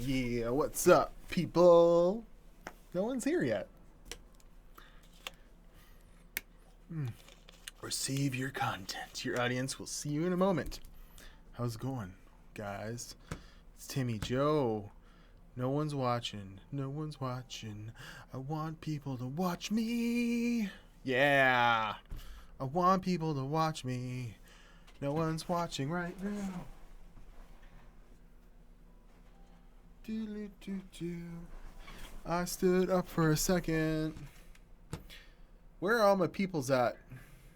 Yeah, what's up, people? No one's here yet. Receive your content. Your audience will see you in a moment. How's it going, guys? It's Timmy Joe. No one's watching. No one's watching. I want people to watch me. Yeah. I want people to watch me. No one's watching right now. Do. I stood up for a second. Where are all my peoples at?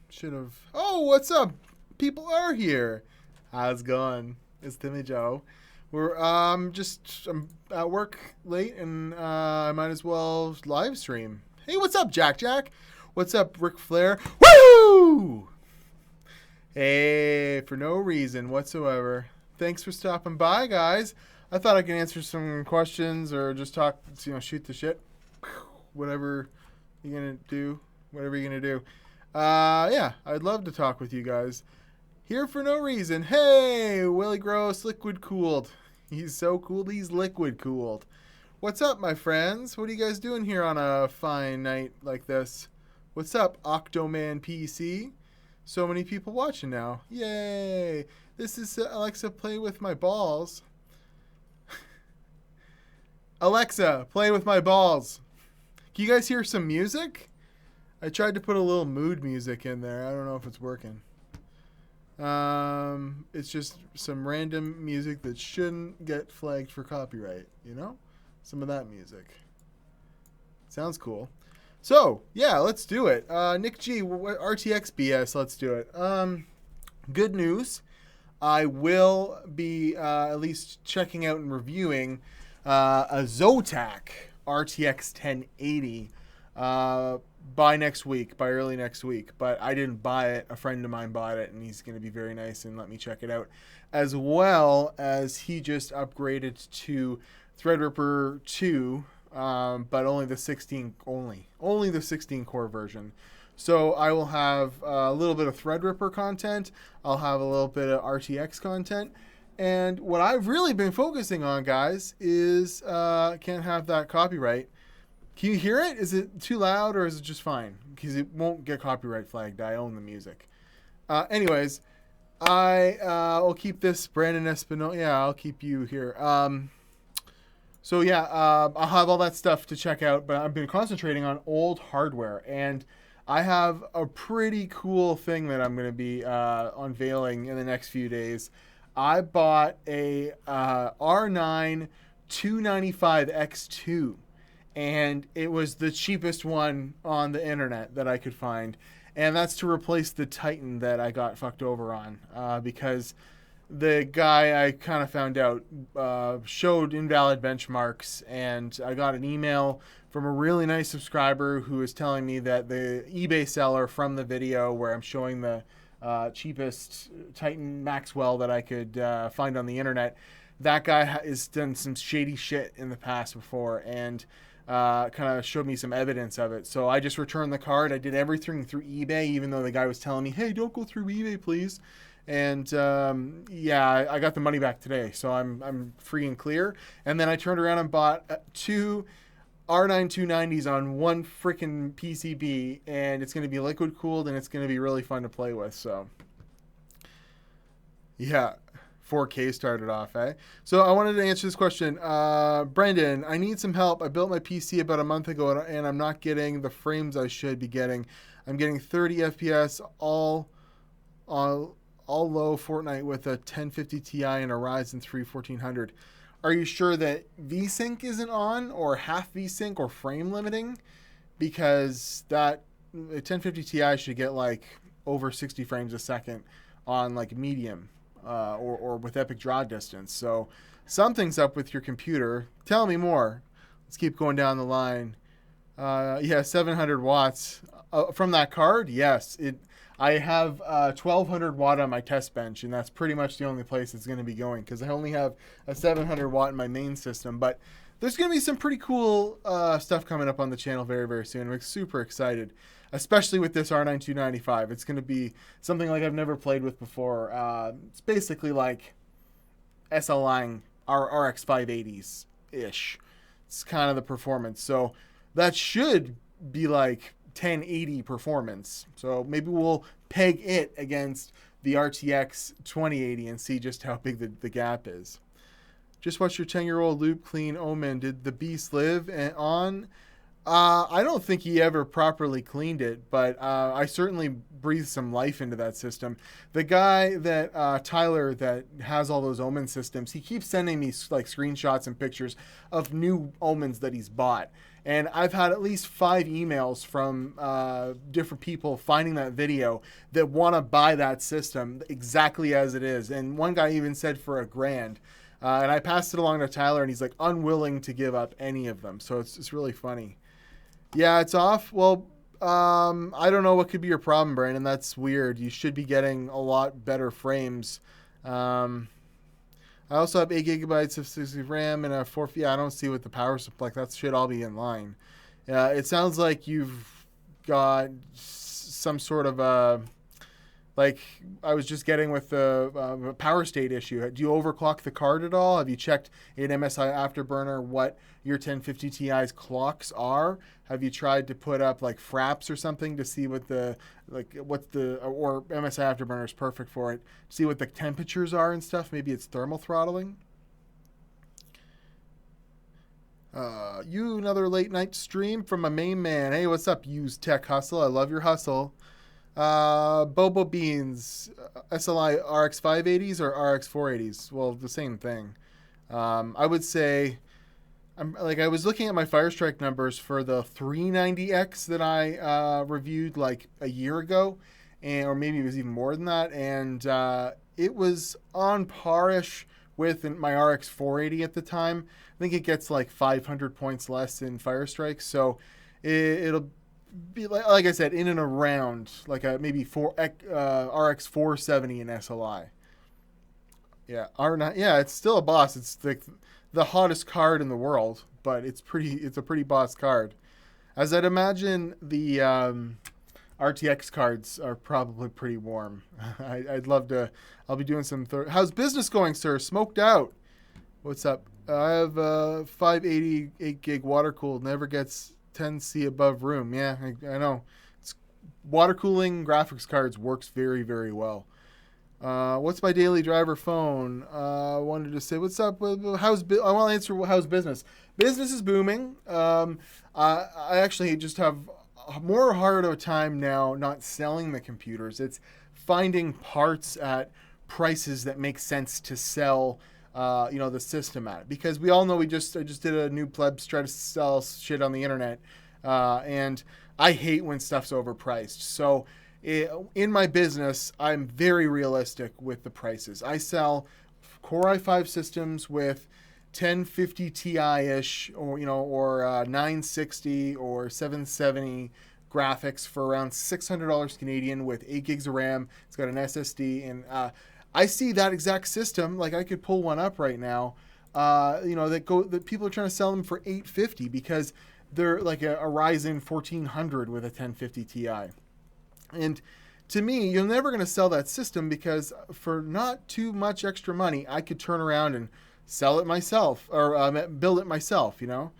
Should have. Oh, what's up? People are here. How's it going? It's Timmy Joe. I'm at work late and I might as well live stream. Hey, what's up, Jack? What's up, Ric Flair? Woo! Hey, for no reason whatsoever. Thanks for stopping by, guys. I thought I could answer some questions or just talk, shoot the shit. Whatever you're going to do. Yeah, I'd love to talk with you guys. Here for no reason. Hey, Willie Gross, liquid cooled. He's so cool, he's liquid cooled. What's up, my friends? What are you guys doing here on a fine night like this? What's up, Octoman PC? So many people watching now. Yay. This is Alexa, play with my balls. Alexa, play with my balls. Can you guys hear some music? I tried to put a little mood music in there. I don't know if it's working. It's just some random music that shouldn't get flagged for copyright, Some of that music. Sounds cool. So, yeah, let's do it. Nick G, RTX BS, let's do it. Good news. I will be at least checking out and reviewing a Zotac RTX 1080 by early next week. But I didn't buy it. A friend of mine bought it, and he's going to be very nice and let me check it out. As well as he just upgraded to Threadripper 2, but only the 16 core version. So I will have a little bit of Threadripper content. I'll have a little bit of RTX content. And what I've really been focusing on, guys, is can't have that copyright. Can you hear it? Is it too loud or is it just fine? Because it won't get copyright flagged. I own the music. Anyways, I'll keep this Brandon Espinosa. Yeah, I'll keep you here. So yeah, I'll have all that stuff to check out, but I've been concentrating on old hardware, and I have a pretty cool thing that I'm going to be unveiling in the next few days. I bought a R9 295X2, and it was the cheapest one on the internet that I could find, and that's to replace the Titan that I got fucked over on because the guy I kind of found out showed invalid benchmarks, and I got an email from a really nice subscriber who was telling me that the eBay seller from the video where I'm showing the cheapest Titan Maxwell that I could find on the internet, that guy has done some shady shit in the past before and kind of showed me some evidence of it. So I just returned the card. I did everything through eBay, even though the guy was telling me, hey, don't go through eBay, please. And yeah, I got the money back today, so I'm free and clear. And then I turned around and bought two R9 290s on one freaking PCB, and it's going to be liquid cooled, and it's going to be really fun to play with. So yeah, 4K started off, eh? So I wanted to answer this question. Brendan, I need some help. I built my PC about a month ago, and I'm not getting the frames I should be getting. I'm getting 30 FPS all low Fortnite with a 1050 Ti and a Ryzen 3 1400. Are you sure that VSync isn't on, or half VSync, or frame limiting? Because that 1050 Ti should get like over 60 frames a second on like medium or with epic draw distance. So something's up with your computer. Tell me more. Let's keep going down the line. Yeah, 700 watts from that card. Yes, I have 1200 watt on my test bench, and that's pretty much the only place it's going to be going because I only have a 700 watt in my main system. But there's going to be some pretty cool stuff coming up on the channel very, very soon. I'm super excited, especially with this R9 295. It's going to be something like I've never played with before. It's basically like SLIing our RX 580s ish. It's kind of the performance. So that should be like 1080 performance. So maybe we'll peg it against the RTX 2080 and see just how big the gap is. Just watched your 10-year-old loop clean Omen. Did the beast live on? I don't think he ever properly cleaned it, but I certainly breathed some life into that system. The guy that Tyler that has all those Omen systems, he keeps sending me like screenshots and pictures of new Omens that he's bought. And I've had at least 5 emails from different people finding that video that want to buy that system exactly as it is. And one guy even said for $1,000. And I passed it along to Tyler, and he's like unwilling to give up any of them. So it's really funny. Yeah, it's off. Well, I don't know what could be your problem, Brandon. That's weird. You should be getting a lot better frames. I also have 8 gigabytes of 60 RAM and a 4. Yeah, I don't see what the power supply. Like, that should all be in line. It sounds like you've got some sort of like I was just getting with the power state issue. Do you overclock the card at all? Have you checked in MSI Afterburner what your 1050 Ti's clocks are? Have you tried to put up like fraps or something to see what or MSI Afterburner is perfect for it, see what the temperatures are and stuff? Maybe it's thermal throttling. Another late night stream from my main man. Hey, what's up, Used Tech Hustle? I love your hustle. Bobo Beans, SLI RX 580s or RX 480s? Well, the same thing. I would say, I was looking at my Firestrike numbers for the 390X that I reviewed like a year ago, or maybe it was even more than that, and it was on par-ish with my RX 480 at the time. I think it gets like 500 points less than Firestrike, so it'll be like I said, in and around like a maybe RX 470 in SLI. Yeah, R9. Yeah, it's still a boss. It's the hottest card in the world, but it's a pretty boss card. As I'd imagine, the RTX cards are probably pretty warm. I'd love to. I'll be doing some. How's business going, sir? Smoked out. What's up? I have 580 8 gig water cooled. Never gets 10C above room. Yeah, I know. Water cooling graphics cards works very, very well. What's my daily driver phone? Wanted to say, what's up? I want to answer, how's business? Business is booming. I actually just have more hard of a time now not selling the computers. It's finding parts at prices that make sense to sell the system at, because we all know I just did a new plebs try to sell shit on the internet, and I hate when stuff's overpriced. So in my business, I'm very realistic with the prices. I sell Core i5 systems with 1050 Ti-ish, or 960 or 770 graphics for around $600 Canadian with 8 gigs of RAM. It's got an SSD, and I see that exact system. Like, I could pull one up right now. That people are trying to sell them for $850 because they're like a Ryzen 1400 with a 1050 Ti. And to me, you're never going to sell that system because for not too much extra money, I could turn around and sell it myself or build it myself. Here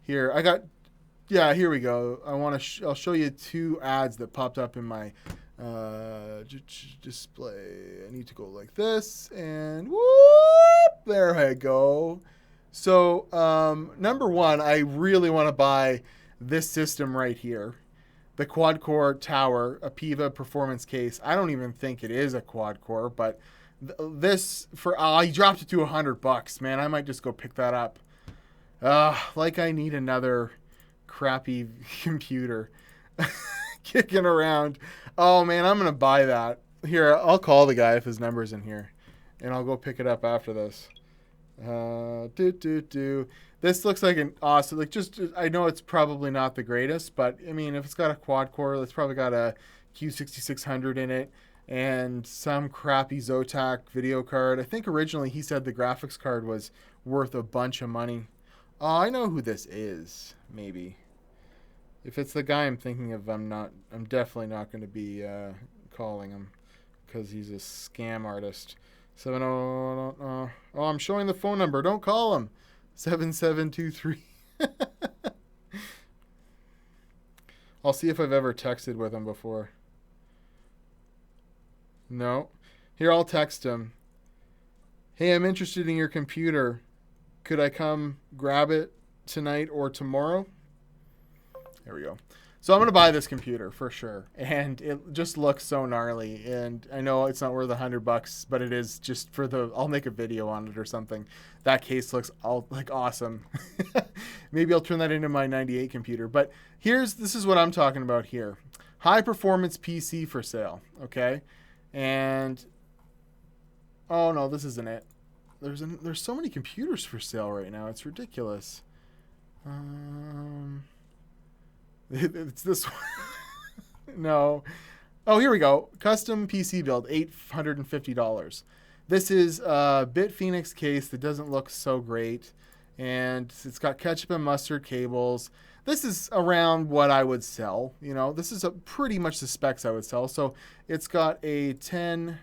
here we go. I'll show you 2 ads that popped up in my display. I need to go like this, and whoop, there I go. So number one, I really want to buy this system right here, the quad core tower, a Apiva performance case. I don't even think it is a quad core, but this he dropped it to $100, man. I might just go pick that up. Like I need another crappy computer kicking around. Oh man, I'm gonna buy that. Here, I'll call the guy if his number's in here, and I'll go pick it up after this. This looks like an awesome. I know it's probably not the greatest, but I mean, if it's got a quad core, it's probably got a Q6600 in it and some crappy Zotac video card. I think originally he said the graphics card was worth a bunch of money. Oh, I know who this is. Maybe. If it's the guy I'm thinking of, I'm definitely not going to be calling him because he's a scam artist. I'm showing the phone number. Don't call him. 7723. I'll see if I've ever texted with him before. No. Here, I'll text him. Hey, I'm interested in your computer. Could I come grab it tonight or tomorrow? There we go. So I'm going to buy this computer for sure. And it just looks so gnarly. And I know it's not worth $100, but it is just for I'll make a video on it or something. That case looks awesome. Maybe I'll turn that into my 98 computer. But this is what I'm talking about here. High performance PC for sale. Okay. And, oh no, this isn't it. There's so many computers for sale right now. It's ridiculous. It's this one. No. Oh, here we go. Custom PC build, $850. This is a BitPhoenix case that doesn't look so great. And it's got ketchup and mustard cables. This is around what I would sell. You know, this is pretty much the specs I would sell. So it's got a 10...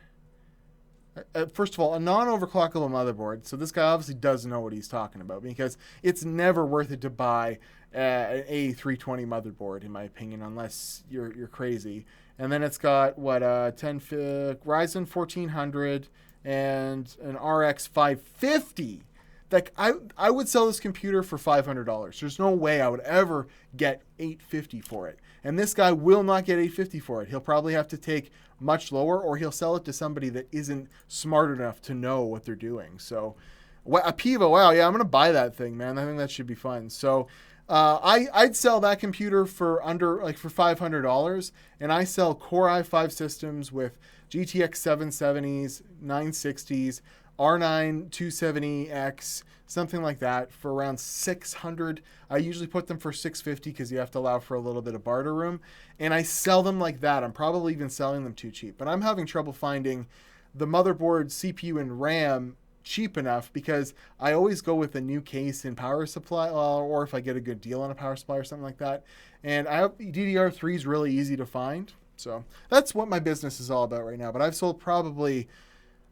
first of all, a non-overclockable motherboard. So this guy obviously doesn't know what he's talking about, because it's never worth it to buy an A320 motherboard, in my opinion, unless you're crazy. And then it's got Ryzen 1400 and an RX 550. Like, I would sell this computer for $500. There's no way I would ever get $850 for it. And this guy will not get $850 for it. He'll probably have to take much lower, or he'll sell it to somebody that isn't smart enough to know what they're doing. So, a Piva, wow, yeah, I'm going to buy that thing, man. I think that should be fun. So, I'd sell that computer for $500, and I sell Core i5 systems with GTX 770s, 960s, R9 270X, something like that, for around $600. I usually put them for $650 because you have to allow for a little bit of barter room, and I sell them like that. I'm probably even selling them too cheap, but I'm having trouble finding the motherboard, CPU, and RAM cheap enough, because I always go with a new case and power supply, or if I get a good deal on a power supply or something like that. And DDR3 is really easy to find. So that's what my business is all about right now. But I've sold probably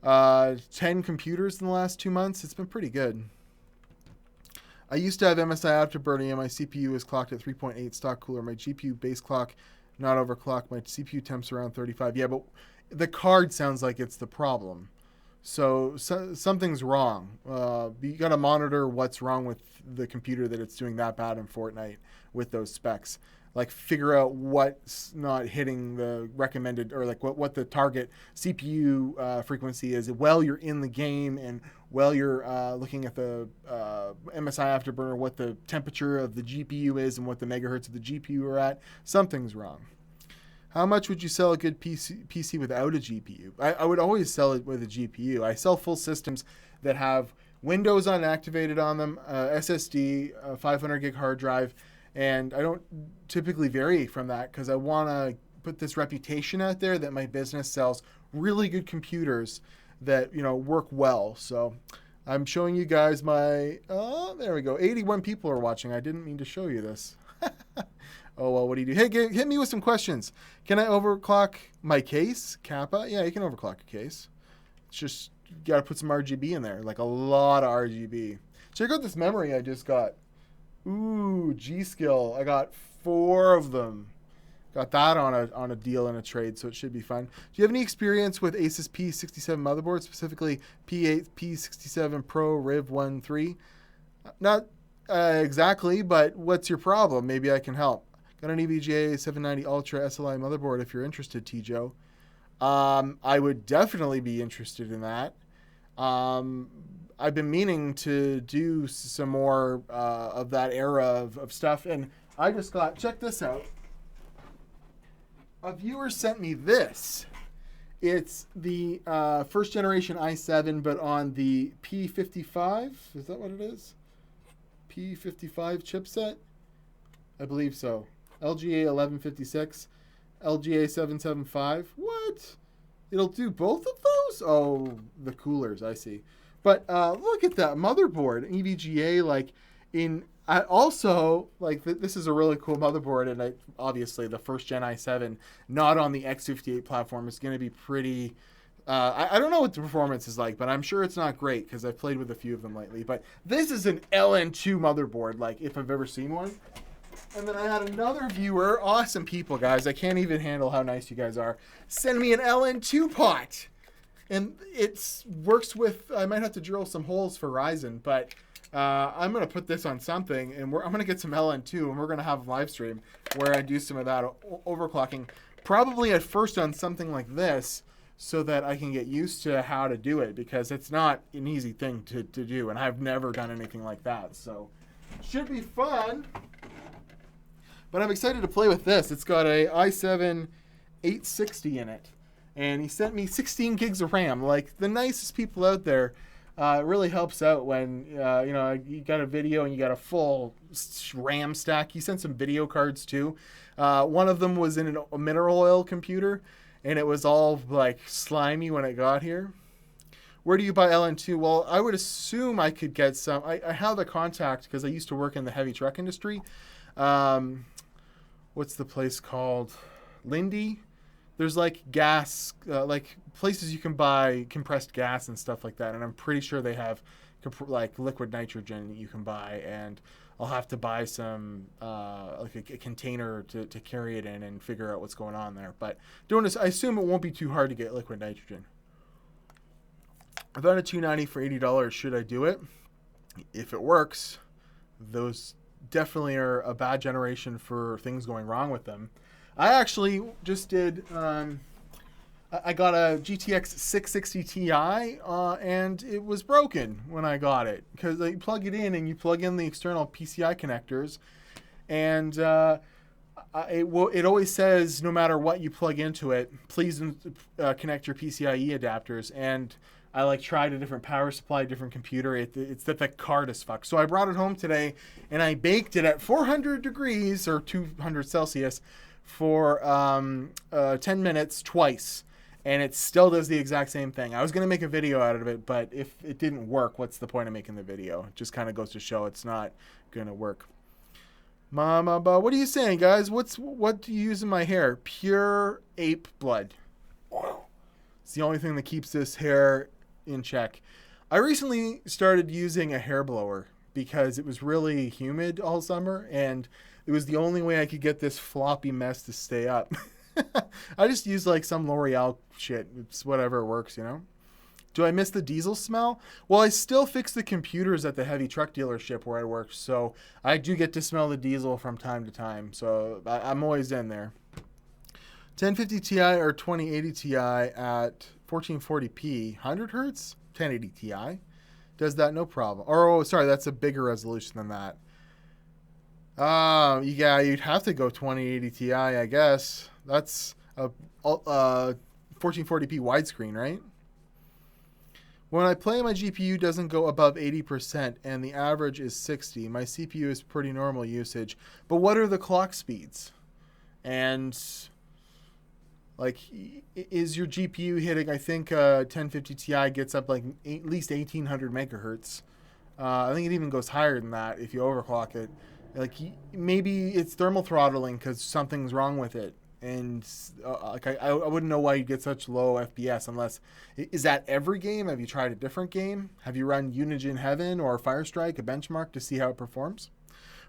10 computers in the last 2 months. It's been pretty good. I used to have MSI Afterburning, and my CPU is clocked at 3.8 stock cooler. My GPU base clock not overclocked. My CPU temps around 35. Yeah, but the card sounds like it's the problem. So something's wrong. You got to monitor what's wrong with the computer that it's doing that bad in Fortnite with those specs. Like, figure out what's not hitting the recommended, or like what the target CPU frequency is while you're in the game, and while you're looking at the MSI Afterburner, what the temperature of the GPU is and what the megahertz of the GPU are at. Something's wrong. How much would you sell a good PC without a GPU? I would always sell it with a GPU. I sell full systems that have Windows unactivated on them, SSD, 500 gig hard drive, and I don't typically vary from that, because I want to put this reputation out there that my business sells really good computers that, you know, work well. So I'm showing you guys my, there we go. 81 people are watching. I didn't mean to show you this. Oh, well, what do you do? Hey, hit me with some questions. Can I overclock my case? Kappa? Yeah, you can overclock a case. It's just, you got to put some RGB in there, like a lot of RGB. Check out this memory I just got. Ooh, G-Skill. I got 4 of them. Got that on a deal in a trade, so it should be fun. Do you have any experience with Asus P67 motherboards, specifically P8, P67 Pro, Riv 1.3? Not exactly, but what's your problem? Maybe I can help. Got an EVGA 790 Ultra SLI motherboard if you're interested, T. Joe. I would definitely be interested in that. I've been meaning to do some more of that era of stuff, and I just got, check this out. A viewer sent me this. It's the first generation i7, but on the P55. Is that what it is? P55 chipset? I believe so. LGA 1156, LGA 775. What? It'll do both of those? Oh, the coolers, I see. But look at that motherboard, EVGA. Like, this is a really cool motherboard, and obviously the first gen i7, not on the X58 platform, is going to be pretty I don't know what the performance is like, but I'm sure it's not great because I've played with a few of them lately. But this is an LN2 motherboard, like if I've ever seen one. And then I had another viewer, awesome people, guys. I can't even handle how nice you guys are. Send me an LN2 pot. And it works with, I might have to drill some holes for Ryzen, but I'm going to put this on something, and I'm going to get some LN2, and we're going to have a live stream where I do some of that overclocking. Probably at first on something like this, so that I can get used to how to do it, because it's not an easy thing to do, and I've never done anything like that. So should be fun. But I'm excited to play with this. It's got a i7 860 in it. And he sent me 16 gigs of RAM. Like, the nicest people out there. It really helps out when, you got a video and you got a full RAM stack. He sent some video cards, too. One of them was in a mineral oil computer. And it was all, like, slimy when it got here. Where do you buy LN2? Well, I would assume I could get some. I have a contact because I used to work in the heavy truck industry. What's the place called? Lindy. There's like gas, like places you can buy compressed gas and stuff like that. And I'm pretty sure they have like liquid nitrogen that you can buy. And I'll have to buy some, like a container to carry it in and figure out what's going on there. But I assume it won't be too hard to get liquid nitrogen. I found a 290 for $80. Should I do it? If it works, those definitely are a bad generation for things going wrong with them. I actually just did, I got a GTX 660 Ti, and it was broken when I got it. Because you plug it in and you plug in the external PCI connectors, and it always says no matter what you plug into it, please connect your PCIe adapters. And I tried a different power supply, different computer. It's that the card is fucked. So I brought it home today and I baked it at 400 degrees or 200 Celsius for 10 minutes twice. And it still does the exact same thing. I was going to make a video out of it, but if it didn't work, what's the point of making the video? It just kind of goes to show it's not going to work. Mama, what are you saying, guys? What do you use in my hair? Pure ape blood. It's the only thing that keeps this hair in check. I recently started using a hair blower because it was really humid all summer, and it was the only way I could get this floppy mess to stay up. I just use like some L'Oreal shit. It's whatever works, you know? Do I miss the diesel smell? Well, I still fix the computers at the heavy truck dealership where I work, so I do get to smell the diesel from time to time. So I'm always in there. 1050 Ti or 2080 Ti at 1440p, 100 hertz, 1080 Ti. Does that no problem. Or, sorry, that's a bigger resolution than that. Yeah, you'd have to go 2080 Ti, I guess. That's a 1440p widescreen, right? When I play, my GPU doesn't go above 80%, and the average is 60. My CPU is pretty normal usage. But what are the clock speeds? And like, is your GPU hitting, I think 1050 Ti gets up like at least 1800 megahertz. I think it even goes higher than that if you overclock it. Like, maybe it's thermal throttling because something's wrong with it. And I wouldn't know why you get such low FPS unless, is that every game? Have you tried a different game? Have you run Unigine Heaven or Firestrike, a benchmark, to see how it performs?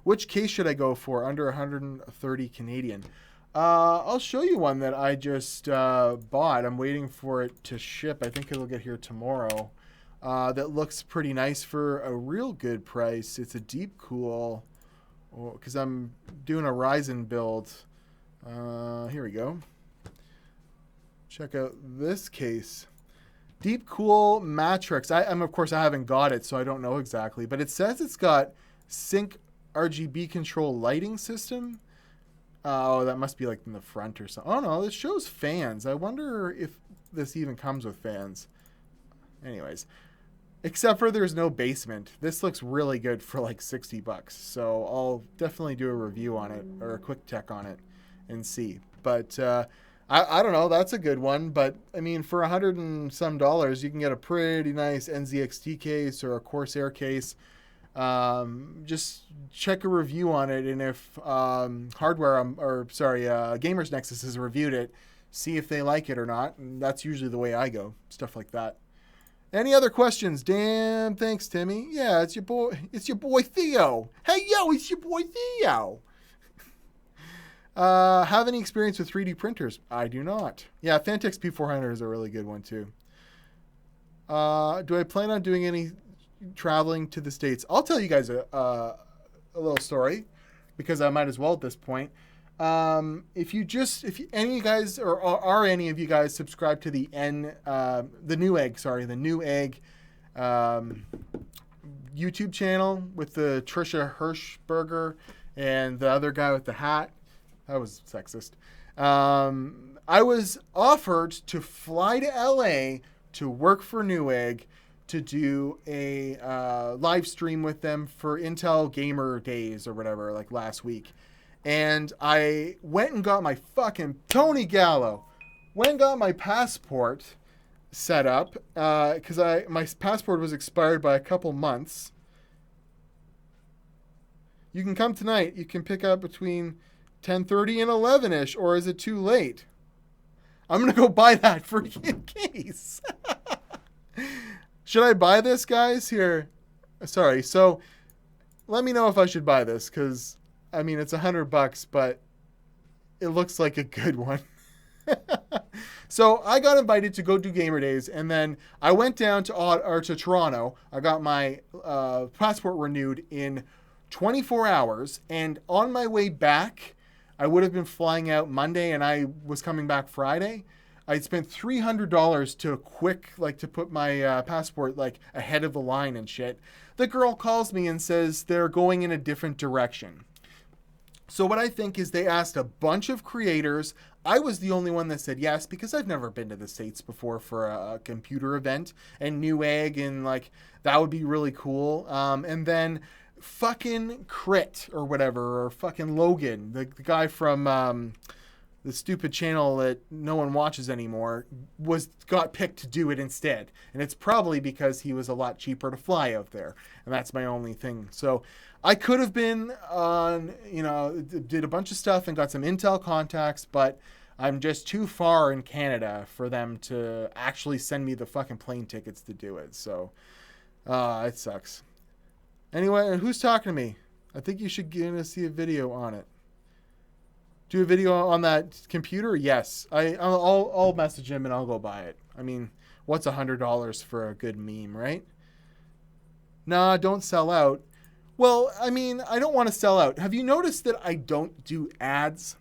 Which case should I go for under 130 Canadian? I'll show you one that I just bought. I'm waiting for it to ship. I think it'll get here tomorrow. That looks pretty nice for a real good price. It's a deep cool, because I'm doing a Ryzen build. Here we go. Check out this case. Deep Cool Matrix. Of course, I haven't got it, so I don't know exactly. But it says it's got sync RGB control lighting system. Oh, that must be like in the front or something. Oh, no, this shows fans. I wonder if this even comes with fans. Anyways, except for there's no basement. This looks really good for like $60. So I'll definitely do a review on it or a quick tech on it and see. But I don't know. That's a good one. But I mean, for $100 and some, you can get a pretty nice NZXT case or a Corsair case. Just check a review on it, and if Gamers Nexus has reviewed it, see if they like it or not. And that's usually the way I go, stuff like that. Any other questions? Damn, thanks, Timmy. Yeah, it's your boy. It's your boy Theo. Hey, yo, it's your boy Theo. Have any experience with 3D printers? I do not. Yeah, Fantex P400 is a really good one too. Do I plan on doing any traveling to the States? I'll tell you guys a little story because I might as well at this point. If any of you guys or are any of you guys subscribed to the Newegg YouTube channel with the Trisha Hirschberger and the other guy with the hat. That was sexist. I was offered to fly to LA to work for Newegg to do a live stream with them for Intel Gamer Days or whatever, like last week. And I went and got my fucking Tony Gallo. Went and got my passport set up because my passport was expired by a couple months. You can come tonight. You can pick up between 10:30 and 11ish, or is it too late? I'm gonna go buy that freaking case. Should I buy this, guys? Here, sorry. So, let me know if I should buy this, because I mean it's $100, but it looks like a good one. So I got invited to go do Gamer Days, and then I went down to Toronto. I got my passport renewed in 24 hours, and on my way back, I would have been flying out Monday, and I was coming back Friday. I'd spent $300 to put my passport ahead of the line and shit. The girl calls me and says they're going in a different direction. So what I think is they asked a bunch of creators. I was the only one that said yes because I've never been to the States before for a computer event, and Newegg, and that would be really cool. And then fucking Crit or whatever, or fucking Logan, the guy from the stupid channel that no one watches anymore, got picked to do it instead. And it's probably because he was a lot cheaper to fly out there. And that's my only thing. So I could have been on, did a bunch of stuff and got some Intel contacts, but I'm just too far in Canada for them to actually send me the fucking plane tickets to do it. So it sucks. Anyway, who's talking to me? I think you should get to see a video on it. Do a video on that computer? Yes. I'll message him and I'll go buy it. I mean, what's $100 for a good meme, right? Nah, don't sell out. Well, I mean, I don't want to sell out. Have you noticed that I don't do ads?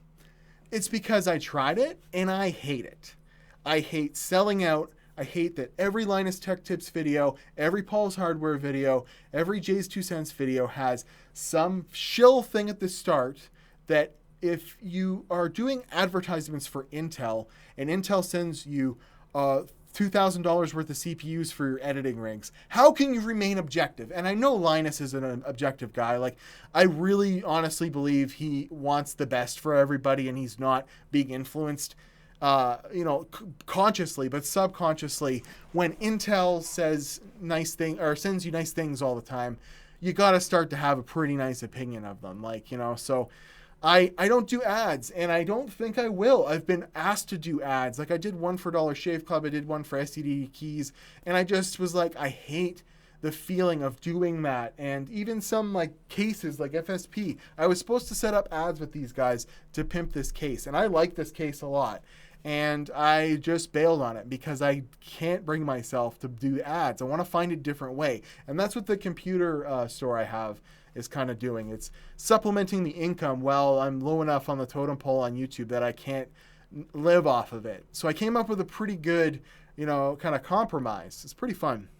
It's because I tried it and I hate it. I hate selling out. I hate that every Linus Tech Tips video, every Paul's Hardware video, every Jay's 2 Cents video has some shill thing at the start that if you are doing advertisements for Intel and Intel sends you $2,000 worth of CPUs for your editing rigs, how can you remain objective? And I know Linus is an objective guy. I really honestly believe he wants the best for everybody and he's not being influenced consciously, but subconsciously, when Intel says nice thing or sends you nice things all the time, you got to start to have a pretty nice opinion of them. So I don't do ads, and I don't think I will. I've been asked to do ads. I did one for Dollar Shave Club. I did one for STD Keys, and I just was I hate the feeling of doing that. And even some cases like FSP, I was supposed to set up ads with these guys to pimp this case, and I like this case a lot. And I just bailed on it because I can't bring myself to do ads. I want to find a different way. And that's what the computer store I have is kind of doing. It's supplementing the income while I'm low enough on the totem pole on YouTube that I can't live off of it. So I came up with a pretty good, kind of compromise. It's pretty fun.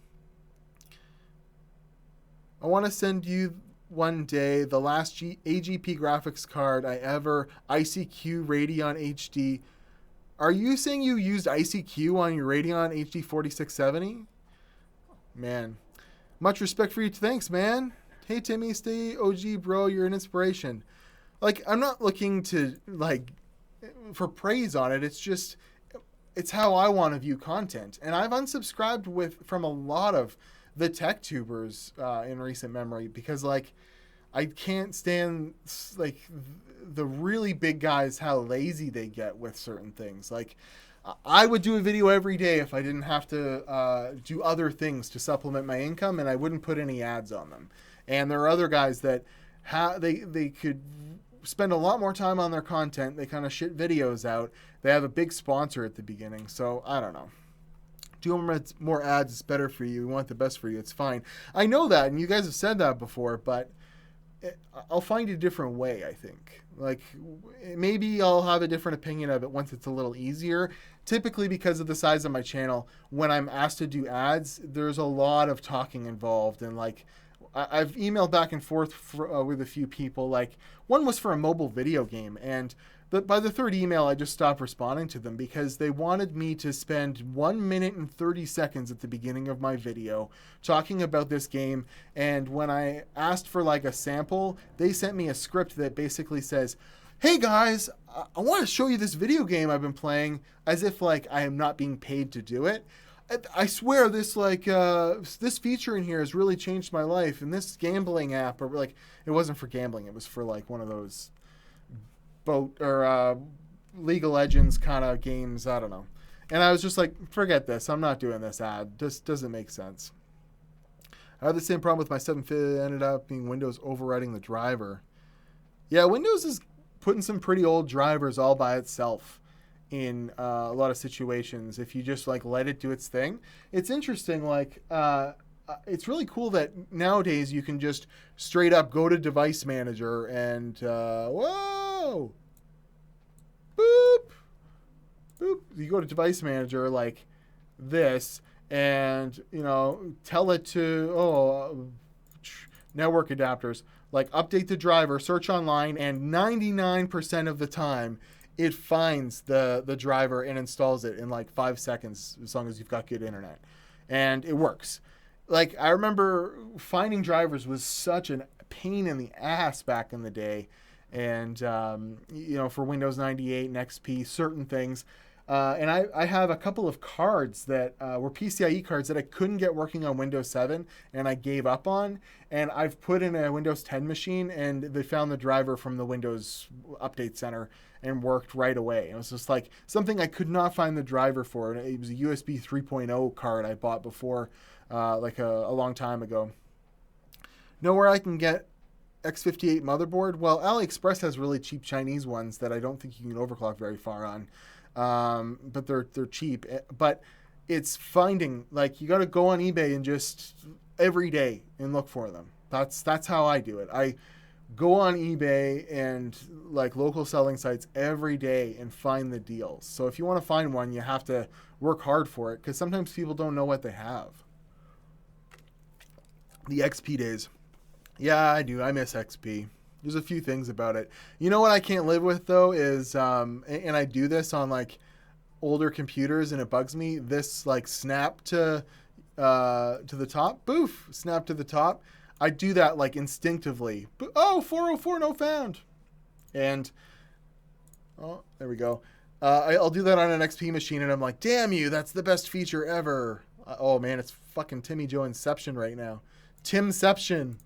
I want to send you one day the last AGP graphics card I ever, ICQ Radeon HD. Are you saying you used ICQ on your Radeon HD 4670? Man, much respect for you. Thanks, man. Hey, Timmy, stay OG, bro. You're an inspiration. I'm not looking to, for praise on it. It's just, it's how I want to view content. And I've unsubscribed from a lot of the tech tubers in recent memory because, I can't stand like the really big guys, how lazy they get with certain things. Like I would do a video every day if I didn't have to do other things to supplement my income, and I wouldn't put any ads on them. And there are other guys that they could spend a lot more time on their content. They kind of shit videos out. They have a big sponsor at the beginning. So I don't know. Doing more ads is better for you. We want the best for you. It's fine. I know that, and you guys have said that before, but I'll find a different way, I think. Like, maybe I'll have a different opinion of it once it's a little easier. Typically, because of the size of my channel, when I'm asked to do ads, there's a lot of talking involved. And, like, I've emailed back and forth with a few people. Like, one was for a mobile video game, and by the third email, I just stopped responding to them because they wanted me to spend 1 minute and 30 seconds at the beginning of my video talking about this game. And when I asked for like a sample, they sent me a script that basically says, hey guys, I want to show you this video game I've been playing, as if like I am not being paid to do it. I swear this this feature in here has really changed my life. And this gambling app, or like, it wasn't for gambling, it was for like one of those boat or League of Legends kind of games. I don't know. And I was just like, forget this. I'm not doing this ad. This doesn't make sense. I had the same problem with my 750. It ended up being Windows overriding the driver. Yeah, Windows is putting some pretty old drivers all by itself in a lot of situations. If you just like let it do its thing. It's interesting. Like, it's really cool that nowadays you can just straight up go to Device Manager and whoa, boop, boop. You go to Device Manager like this, and you know, tell it to network adapters, like update the driver, search online, and 99% of the time it finds the driver and installs it in like 5 seconds, as long as you've got good internet, and it works. Like, I remember finding drivers was such a pain in the ass back in the day. And, you know, for Windows 98 and XP, certain things. And I have a couple of cards that were PCIe cards that I couldn't get working on Windows 7, and I gave up on. And I've put in a Windows 10 machine, and they found the driver from the Windows Update Center and worked right away. It was just like something I could not find the driver for. And it was a USB 3.0 card I bought before, like a long time ago. Know where I can get X58 motherboard? Well, AliExpress has really cheap Chinese ones that I don't think you can overclock very far on. But they're cheap. But it's finding, like, you got to go on eBay and just every day and look for them. That's how I do it. I go on eBay and like local selling sites every day and find the deals. So if you want to find one, you have to work hard for it, because sometimes people don't know what they have. The XP days. Yeah, I do. I miss XP. There's a few things about it. You know what I can't live with though is, and I do this on like older computers and it bugs me, this like snap to the top, boof, snap to the top. I do that like instinctively. Oh, 404 no found. And, oh, there we go. I'll do that on an XP machine and I'm like, damn you, that's the best feature ever. Oh man, it's fucking Timmy Joe Inception right now. Timception.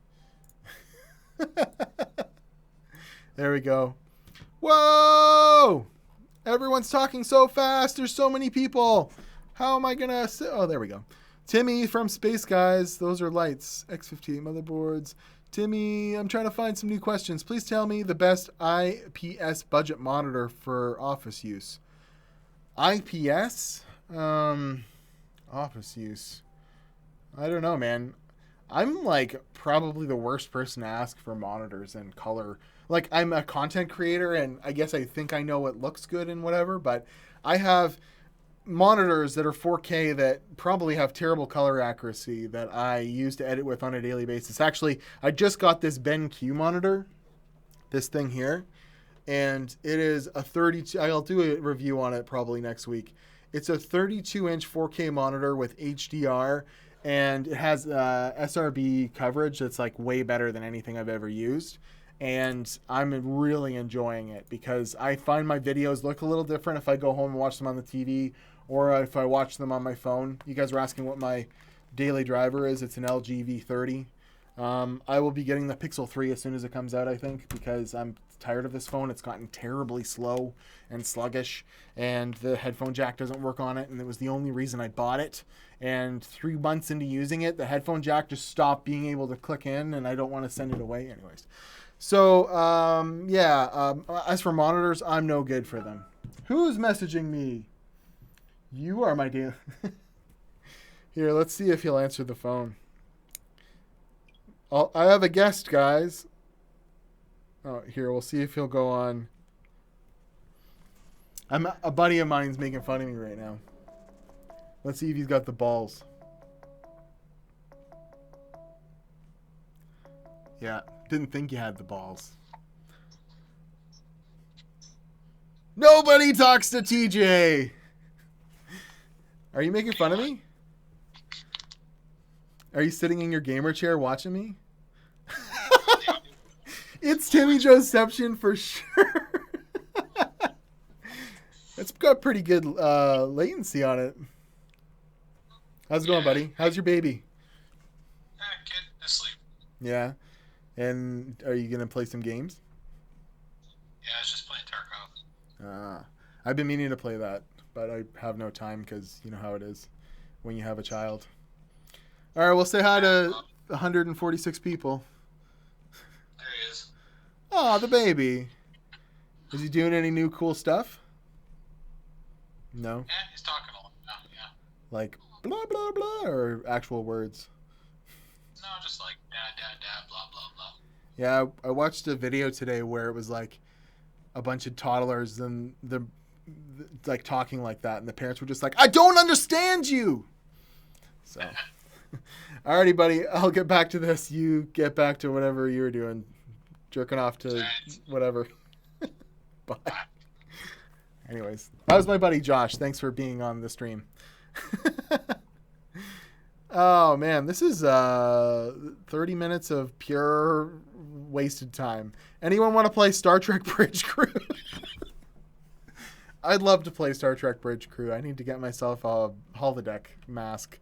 There we go. Whoa! Everyone's talking so fast. There's so many people. How am I gonna... Oh, there we go. Timmy from Space Guys. Those are lights. X58 motherboards. Timmy, I'm trying to find some new questions. Please tell me the best IPS budget monitor for office use. IPS? Office use. I don't know, man. I'm like probably the worst person to ask for monitors and color. Like, I'm a content creator and I guess I think I know what looks good and whatever, but I have monitors that are 4K that probably have terrible color accuracy that I use to edit with on a daily basis. Actually, I just got this BenQ monitor, this thing here, and it is a 32, I'll do a review on it probably next week. It's a 32-inch 4K monitor with HDR, and it has SRB coverage that's like way better than anything I've ever used. And I'm really enjoying it because I find my videos look a little different if I go home and watch them on the TV or if I watch them on my phone. You guys were asking what my daily driver is. It's an LG V30. I will be getting the Pixel 3 as soon as it comes out, I think, because I'm tired of this phone. It's gotten terribly slow and sluggish, and the headphone jack doesn't work on it, and it was the only reason I bought it. And 3 months into using it, the headphone jack just stopped being able to click in, and I don't want to send it away anyways. So, as for monitors, I'm no good for them. Who's messaging me? You are my dear. Here, let's see if he'll answer the phone. I have a guest, guys. Oh, here, we'll see if he'll go on. A buddy of mine's making fun of me right now. Let's see if he's got the balls. Yeah, didn't think you had the balls. Nobody talks to TJ. Are you making fun of me? Are you sitting in your gamer chair watching me? It's Timmy Joeception for sure. It's got pretty good latency on it. How's it going, buddy? How's your baby? Kid asleep. Yeah. And are you going to play some games? Yeah, I was just playing Tarkov. I've been meaning to play that, but I have no time because you know how it is when you have a child. All right, we'll say hi to 146 people. There he is. Oh, the baby. Is he doing any new cool stuff? No? Yeah, he's talking a lot now, yeah. Like blah, blah, blah, or actual words? No, just like dad, blah, blah, blah. Yeah, I watched a video today where it was like a bunch of toddlers and the like talking like that, and the parents were just like, I don't understand you! So... Alrighty, buddy. I'll get back to this. You get back to whatever you were doing. Jerking off to whatever. Bye. Anyways, that was my buddy Josh. Thanks for being on the stream. Oh, man. This is 30 minutes of pure wasted time. Anyone want to play Star Trek Bridge Crew? I'd love to play Star Trek Bridge Crew. I need to get myself a holodeck mask.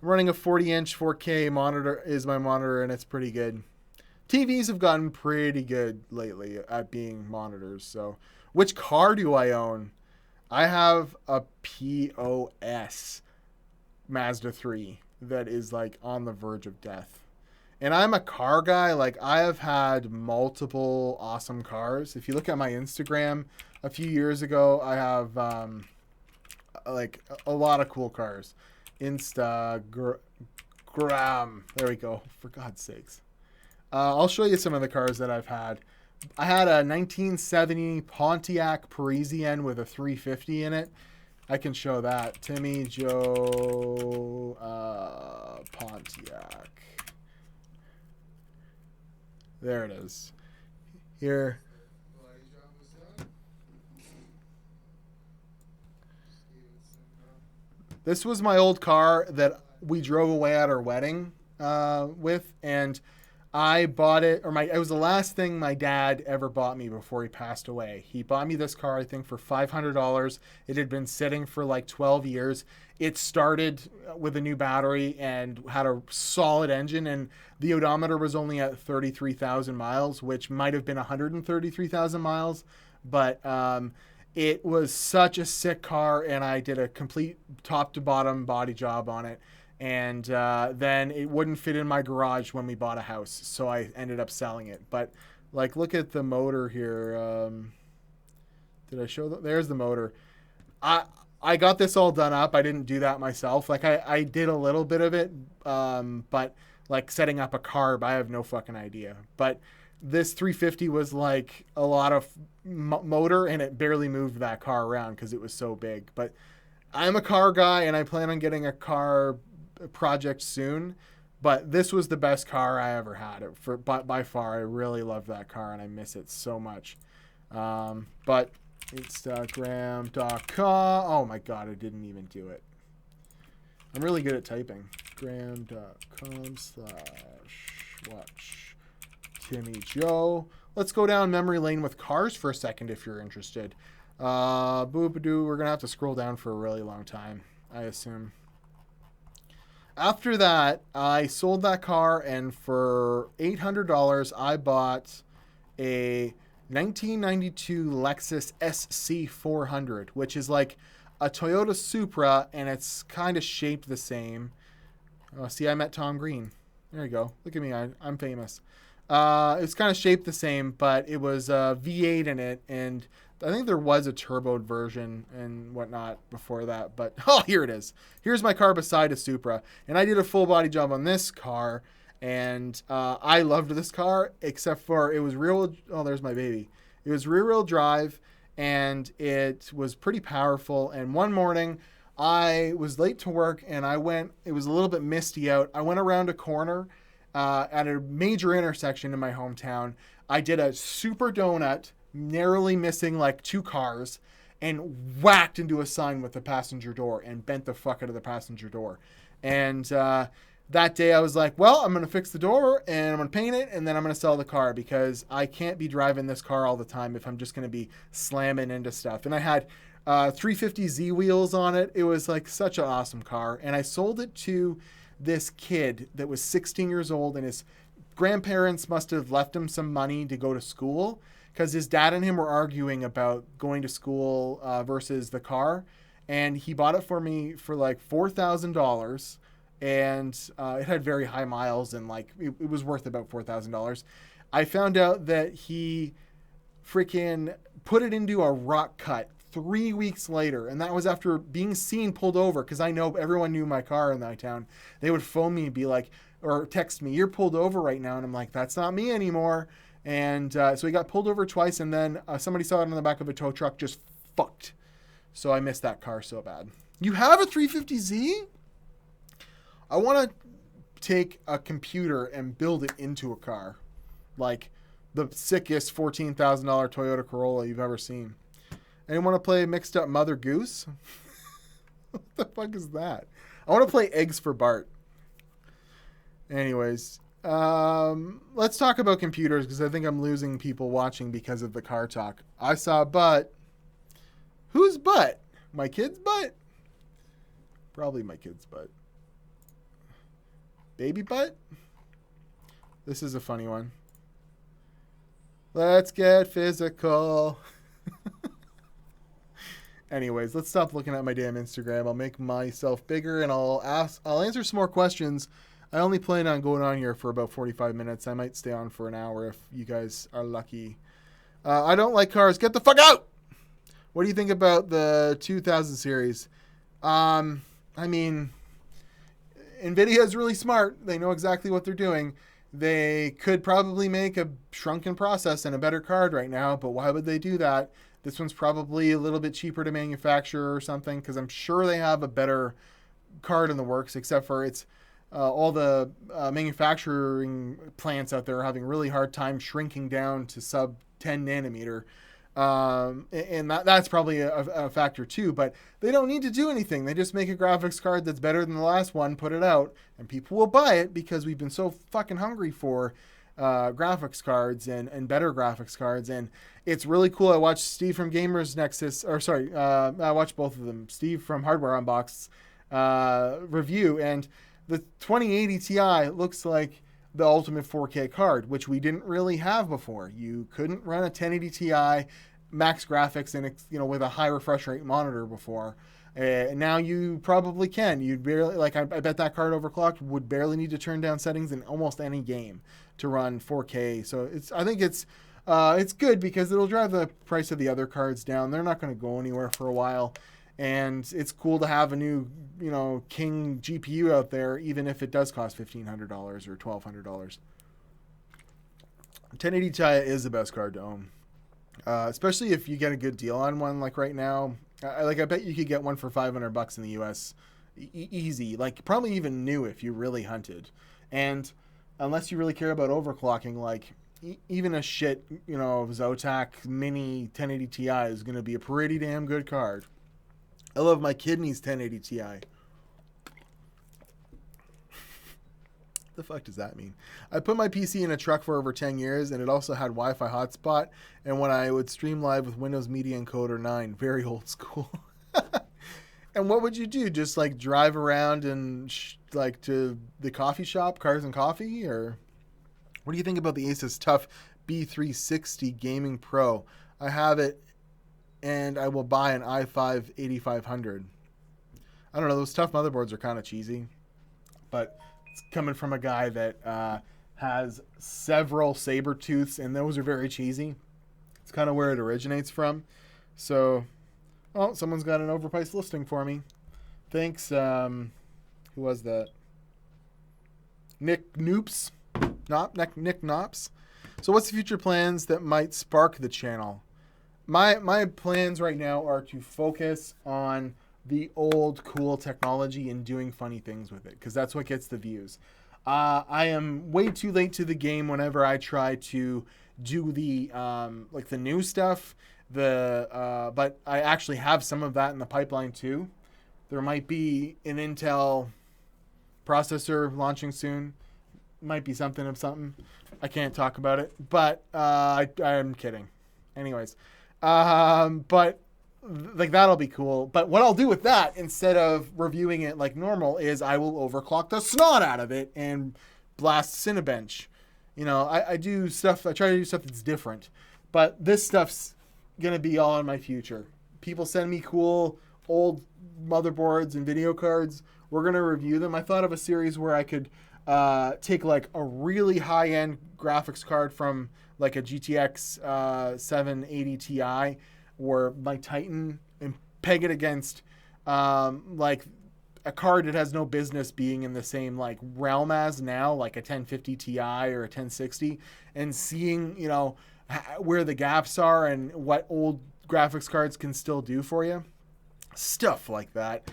Running a 40-inch 4K monitor is my monitor, and it's pretty good. TVs have gotten pretty good lately at being monitors. So, which car do I own? I have a POS Mazda 3 that is like on the verge of death. And I'm a car guy. Like, I have had multiple awesome cars. If you look at my Instagram a few years ago, I have like a lot of cool cars. Instagram. There we go. For God's sakes. I'll show you some of the cars that I've had. I had a 1970 Pontiac Parisienne with a 350 in it. I can show that. Timmy Joe Pontiac. There it is. Here. This was my old car that we drove away at our wedding with, and I bought it, it was the last thing my dad ever bought me before he passed away. He bought me this car, I think, for $500. It had been sitting for like 12 years. It started with a new battery and had a solid engine, and the odometer was only at 33,000 miles, which might have been 133,000 miles, but it was such a sick car, and I did a complete top-to-bottom body job on it. And then it wouldn't fit in my garage when we bought a house, so I ended up selling it. But, like, look at the motor here. Did I show that? There's the motor. I got this all done up. I didn't do that myself. Like, I did a little bit of it, but, like, setting up a carb, I have no fucking idea. But this 350 was, like, a lot of motor, and it barely moved that car around because it was so big. But I'm a car guy, and I plan on getting a car project soon, but this was the best car I ever had by far. I really love that car, and I miss it so much. But Instagram.com. Oh my god, I didn't even do it. I'm really good at typing. Instagram.com/watch Timmy Joe. Let's go down memory lane with cars for a second if you're interested. Boobadoo, we're gonna have to scroll down for a really long time, I assume. After that, I sold that car, and for $800, I bought a 1992 Lexus SC400, which is like a Toyota Supra, and it's kind of shaped the same. Oh, see, I met Tom Green. There you go. Look at me. I'm famous. It's kind of shaped the same, but it was a V8 in it, and I think there was a turboed version and whatnot before that. But oh, here it is. Here's my car beside a Supra, and I did a full body job on this car, and I loved this car except for it was real. Oh, there's my baby. It was rear wheel drive, and it was pretty powerful. And one morning, I was late to work, and it was a little bit misty out. I went around a corner at a major intersection in my hometown. I did a super donut, narrowly missing like 2 cars, and whacked into a sign with the passenger door and bent the fuck out of the passenger door. And that day I was like, well, I'm going to fix the door and I'm going to paint it and then I'm going to sell the car because I can't be driving this car all the time if I'm just going to be slamming into stuff. And I had 350Z wheels on it. It was like such an awesome car. And I sold it to this kid that was 16 years old, and his grandparents must have left him some money to go to school because his dad and him were arguing about going to school versus the car. And he bought it for me for like $4,000. And it had very high miles, and like it was worth about $4,000. I found out that he freaking put it into a rock cut 3 weeks later, and that was after being seen pulled over, because I know everyone knew my car in that town. They would phone me and be like, or text me, you're pulled over right now, and I'm like, that's not me anymore. And so he got pulled over twice, and then somebody saw it on the back of a tow truck, just fucked. So I missed that car so bad. You have a 350Z? I want to take a computer and build it into a car, like the sickest $14,000 Toyota Corolla you've ever seen. Anyone want to play Mixed Up Mother Goose? What the fuck is that? I want to play Eggs for Bart. Anyways, let's talk about computers because I think I'm losing people watching because of the car talk. I saw a butt. Whose butt? My kid's butt? Probably my kid's butt. Baby butt? This is a funny one. Let's get physical. Anyways, let's stop looking at my damn Instagram. I'll make myself bigger and I'll answer some more questions. I only plan on going on here for about 45 minutes. I might stay on for an hour if you guys are lucky. I don't like cars. Get the fuck out! What do you think about the 2000 series? I mean, NVIDIA is really smart. They know exactly what they're doing. They could probably make a shrunken process and a better card right now, but why would they do that? This one's probably a little bit cheaper to manufacture or something because I'm sure they have a better card in the works, except for it's all the manufacturing plants out there are having really hard time shrinking down to sub 10 nanometer. And that's probably a factor too, but they don't need to do anything. They just make a graphics card that's better than the last one, put it out, and people will buy it because we've been so fucking hungry for graphics cards and better graphics cards. And it's really cool. I watched Steve from Gamers Nexus, I watched both of them. Steve from Hardware Unboxed review, and the 2080 Ti looks like the ultimate 4K card, which we didn't really have before. You couldn't run a 1080 Ti max graphics and with a high refresh rate monitor before. Now you probably can. You'd barely I bet that card overclocked would barely need to turn down settings in almost any game to run 4K. So I think it's good because it'll drive the price of the other cards down. They're not going to go anywhere for a while. And it's cool to have a new, King GPU out there, even if it does cost $1,500 or $1,200. 1080 Ti is the best card to own, especially if you get a good deal on one. Like right now, I bet you could get one for $500 in the US, easy. Like probably even new if you really hunted. And unless you really care about overclocking, even a shit, Zotac Mini 1080 Ti is going to be a pretty damn good card. I love my kidneys 1080 Ti. The fuck does that mean? I put my PC in a truck for over 10 years, and it also had Wi-Fi hotspot. And when I would stream live with Windows Media Encoder 9, very old school. And what would you do? Just like drive around and like to the coffee shop, Cars and Coffee, or what do you think about the Asus Tough B360 Gaming Pro? I have it, and I will buy an i5 8500. I don't know. Those Tough motherboards are kind of cheesy, but it's coming from a guy that has several saber tooths, and those are very cheesy. It's kind of where it originates from. So, oh, someone's got an overpriced listing for me. Thanks. Who was that? Nick Noops. Nick Knops. So what's the future plans that might spark the channel? My plans right now are to focus on the old cool technology and doing funny things with it, because that's what gets the views. I am way too late to the game whenever I try to do the like the new stuff. But I actually have some of that in the pipeline too. There might be an Intel processor launching soon. Might be something of something. I can't talk about it, but I'm kidding. Anyways, but like that'll be cool. But what I'll do with that, instead of reviewing it like normal, is I will overclock the snot out of it and blast Cinebench. You know, I do stuff. I try to do stuff that's different. But this stuff's gonna be all in my future. People send me cool old motherboards and video cards. We're gonna review them. I thought of a series where I could take like a really high-end graphics card from like a GTX 780 Ti or my Titan and peg it against like a card that has no business being in the same like realm as now, like a 1050 Ti or a 1060, and seeing, you know, where the gaps are and what old graphics cards can still do for you. Stuff like that.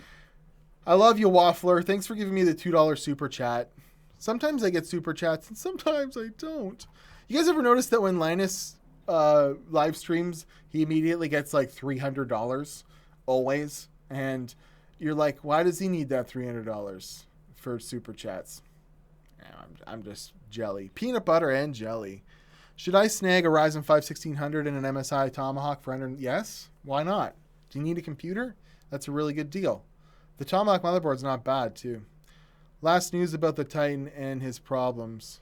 I love you, Waffler. Thanks for giving me the $2 super chat. Sometimes I get super chats and sometimes I don't. You guys ever notice that when Linus live streams, he immediately gets like $300 always? And you're like, why does he need that $300 for super chats? I'm just jelly. Peanut butter and jelly. Should I snag a Ryzen 5 1600 and an MSI Tomahawk for 100? Yes. Why not? Do you need a computer? That's a really good deal. The Tomahawk motherboard's not bad too. Last news about the Titan and his problems.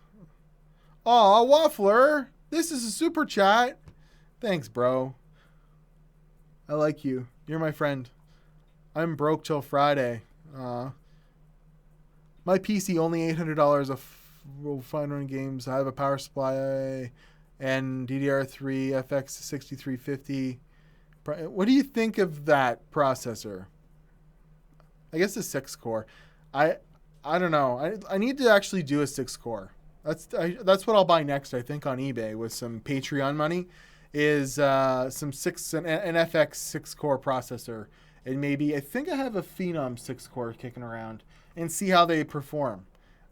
Aw, Waffler! This is a super chat. Thanks, bro. I like you. You're my friend. I'm broke till Friday. My PC only $800 of fine run games. I have a power supply and DDR3 FX 6350. What do you think of that processor? I guess a 6-core. I don't know. I need to actually do a 6-core. That's what I'll buy next, I think, on eBay with some Patreon money, is an FX 6-core processor. And maybe, I think I have a Phenom 6-core kicking around, and see how they perform.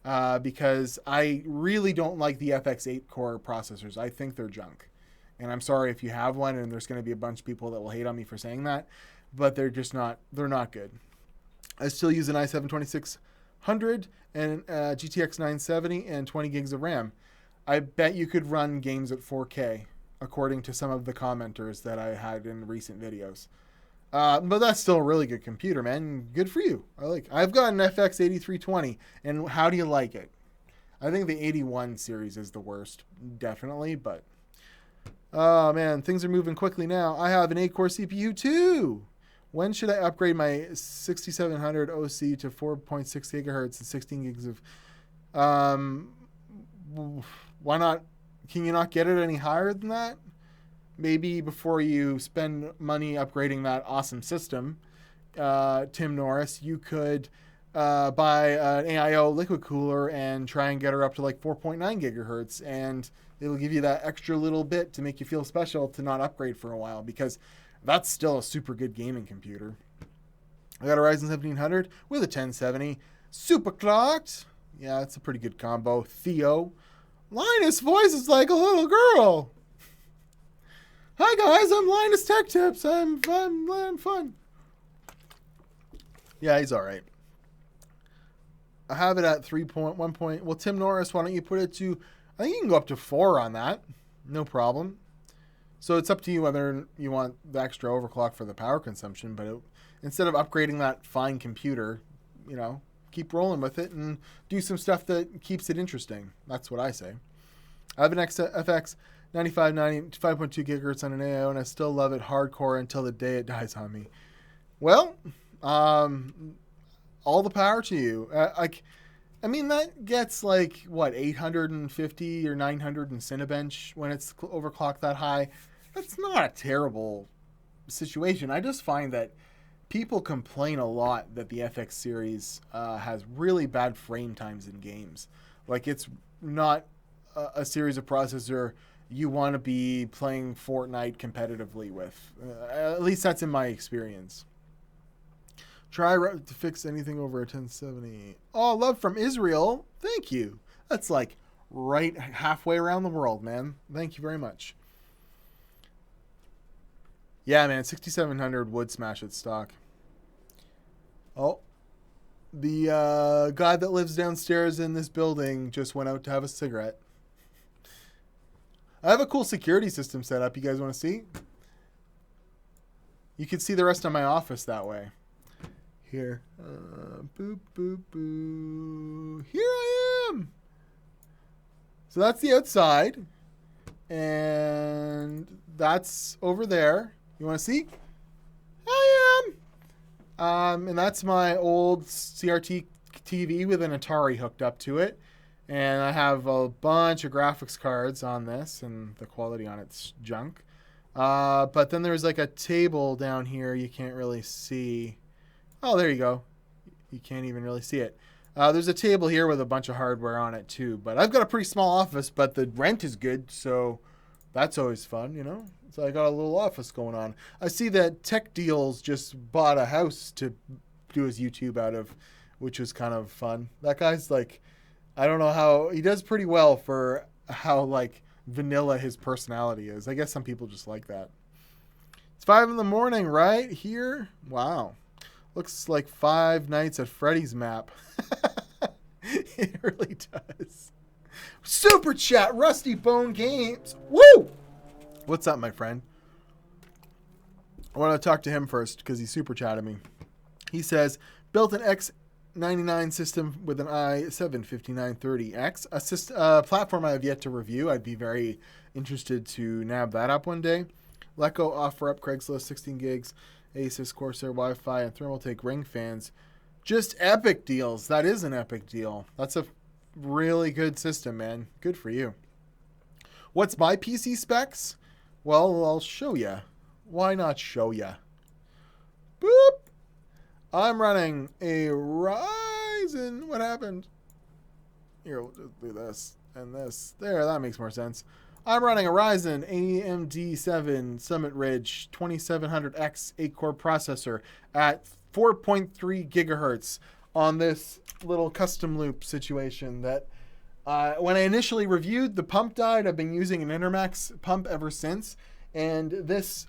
Because I really don't like the FX 8-core processors. I think they're junk. And I'm sorry if you have one, and there's going to be a bunch of people that will hate on me for saying that. But they're not good. I still use an i7 2600 and GTX 970 and 20 gigs of RAM. I bet you could run games at 4K, according to some of the commenters that I had in recent videos. But that's still a really good computer, man. Good for you. I've got an FX 8320, and how do you like it? I think the 81 series is the worst, definitely, but oh man, things are moving quickly now. I have an 8-core CPU too. When should I upgrade my 6700 OC to 4.6 gigahertz and 16 gigs of... why not? Can you not get it any higher than that? Maybe before you spend money upgrading that awesome system, Tim Norris, you could buy an AIO liquid cooler and try and get her up to like 4.9 gigahertz, and it'll give you that extra little bit to make you feel special to not upgrade for a while, because that's still a super good gaming computer. I got a Ryzen 1700 with a 1070 super clocked. Yeah, it's a pretty good combo. Theo. Linus' voice is like a little girl. Hi guys, I'm Linus Tech Tips. I'm fun. Yeah, he's all right. I have it at 3.1. Well, Tim Norris, why don't you put it to... I think you can go up to 4 on that. No problem. So it's up to you whether you want the extra overclock for the power consumption, but instead of upgrading that fine computer, keep rolling with it and do some stuff that keeps it interesting. That's what I say. I have an FX 9590, 5.2 gigahertz on an AIO, and I still love it hardcore until the day it dies on me. Well, all the power to you. That gets 850 or 900 in Cinebench when it's overclocked that high. That's not a terrible situation. I just find that people complain a lot that the FX series has really bad frame times in games. It's not a series of processor you want to be playing Fortnite competitively with. At least that's in my experience. Try to fix anything over a 1070. Oh, love from Israel. Thank you. That's right halfway around the world, man. Thank you very much. Yeah, man, 6700 would smash its stock. Oh, the guy that lives downstairs in this building just went out to have a cigarette. I have a cool security system set up. You guys want to see? You can see the rest of my office that way. Here. Boop, boop, boo. Here I am. So that's the outside. And that's over there. You want to see? I am. And that's my old CRT TV with an Atari hooked up to it. And I have a bunch of graphics cards on this, and the quality on it's junk. But then there's a table down here you can't really see. Oh, there you go. You can't even really see it. There's a table here with a bunch of hardware on it too. But I've got a pretty small office, but the rent is good, so that's always fun, So I got a little office going on. I see that Tech Deals just bought a house to do his YouTube out of, which was kind of fun. That guy's I don't know how he does pretty well for how vanilla his personality is. I guess some people just like that. It's 5 a.m, right here. Wow. Looks like Five Nights at Freddy's map. It really does. Super chat, Rusty Bone Games. Woo! What's up, my friend? I want to talk to him first because he super chatted me. He says, built an X99 system with an i7-5930X, a platform I have yet to review. I'd be very interested to nab that up one day. Leco offer up Craigslist 16 gigs, Asus Corsair Wi-Fi, and Thermaltake ring fans. Just epic deals. That is an epic deal. That's a really good system, man. Good for you. What's my PC specs? Well, I'll show you. Why not show you? Boop. I'm running a Ryzen. What happened? Here, we'll just do this and this. There, that makes more sense. I'm running a Ryzen AMD 7 Summit Ridge 2700X 8-core processor at 4.3 gigahertz on this little custom loop situation that when I initially reviewed, the pump died. I've been using an Intermax pump ever since. And this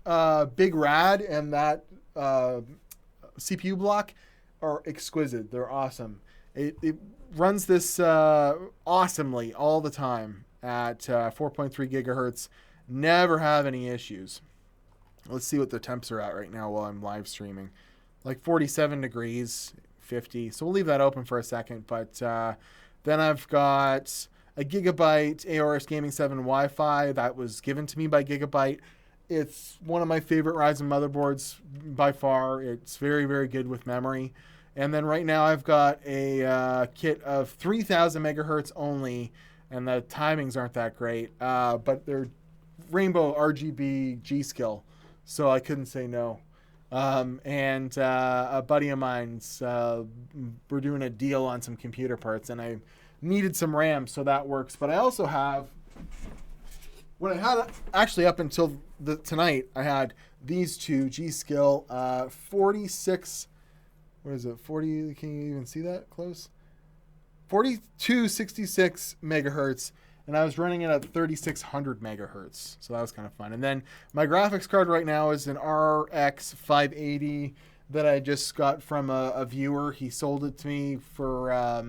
big rad and that CPU block are exquisite. They're awesome. It runs this awesomely all the time at 4.3 gigahertz. Never have any issues. Let's see what the temps are at right now while I'm live streaming. 47 degrees, 50. So we'll leave that open for a second. But then I've got a Gigabyte AORS Gaming 7 Wi-Fi that was given to me by Gigabyte. It's one of my favorite Ryzen motherboards by far. It's very, very good with memory. And then right now I've got a kit of 3000 megahertz only, and the timings aren't that great. But they're Rainbow RGB G-Skill, so I couldn't say no. And a buddy of mine's, we're doing a deal on some computer parts, and I needed some RAM, so that works. But I also have, what I had actually up until tonight, I had these two G-Skill 46, what is it, 40, can you even see that close? 4266 megahertz, and I was running it at 3600 megahertz, so that was kind of fun. And then my graphics card right now is an RX 580 that I just got from a viewer. He sold it to me for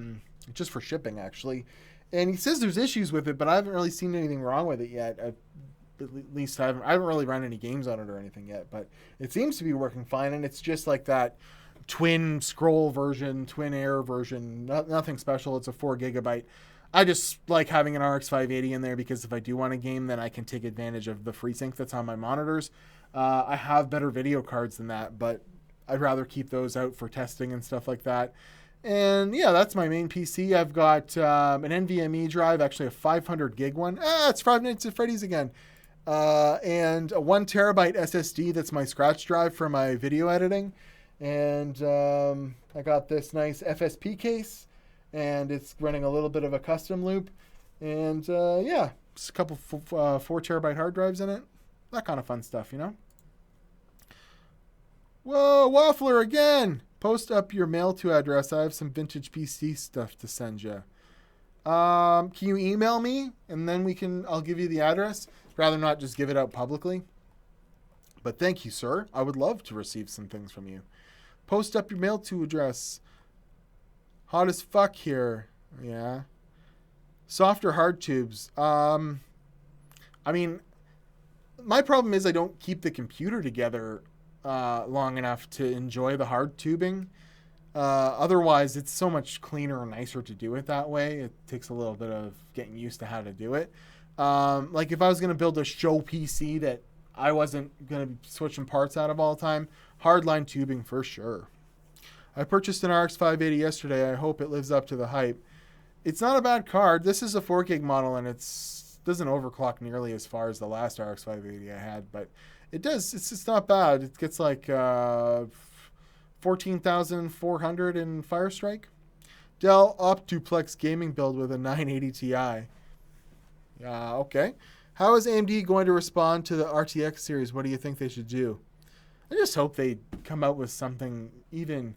just for shipping, actually. And he says there's issues with it, but I haven't really seen anything wrong with it yet. at least I haven't really run any games on it or anything yet, but it seems to be working fine. And it's just like that twin scroll version, twin air version, nothing special. It's a 4 GB. I just like having an RX 580 in there because if I do want a game, then I can take advantage of the FreeSync that's on my monitors. I have better video cards than that, but I'd rather keep those out for testing and stuff like that. And yeah, that's my main PC. I've got an NVMe drive, actually a 500 gig one. It's Five Nights at Freddy's again. And a 1 terabyte SSD that's my scratch drive for my video editing. And I got this nice FSP case, and it's running a little bit of a custom loop. And yeah, just a couple 4 terabyte hard drives in it. That kind of fun stuff, you know? Whoa, Waffler again! Post up your mail to address. I have some vintage PC stuff to send you. Can you email me and then I'll give you the address? Rather not just give it out publicly. But thank you, sir. I would love to receive some things from you. Post up your mail to address. Hot as fuck here. Yeah. Soft or hard tubes? I mean, my problem is I don't keep the computer together long enough to enjoy the hard tubing. Otherwise, it's so much cleaner and nicer to do it that way. It takes a little bit of getting used to how to do it. Like if I was going to build a show PC that I wasn't going to be switching parts out of all the time, hardline tubing for sure. I purchased an RX 580 yesterday. I hope it lives up to the hype. It's not a bad card. This is a 4 gig model, and it doesn't overclock nearly as far as the last RX 580 I had, but it does. It's not bad. It gets like 14,400 in Firestrike. Dell Optuplex gaming build with a 980 Ti. Okay. How is AMD going to respond to the RTX series? What do you think they should do? I just hope they come out with something even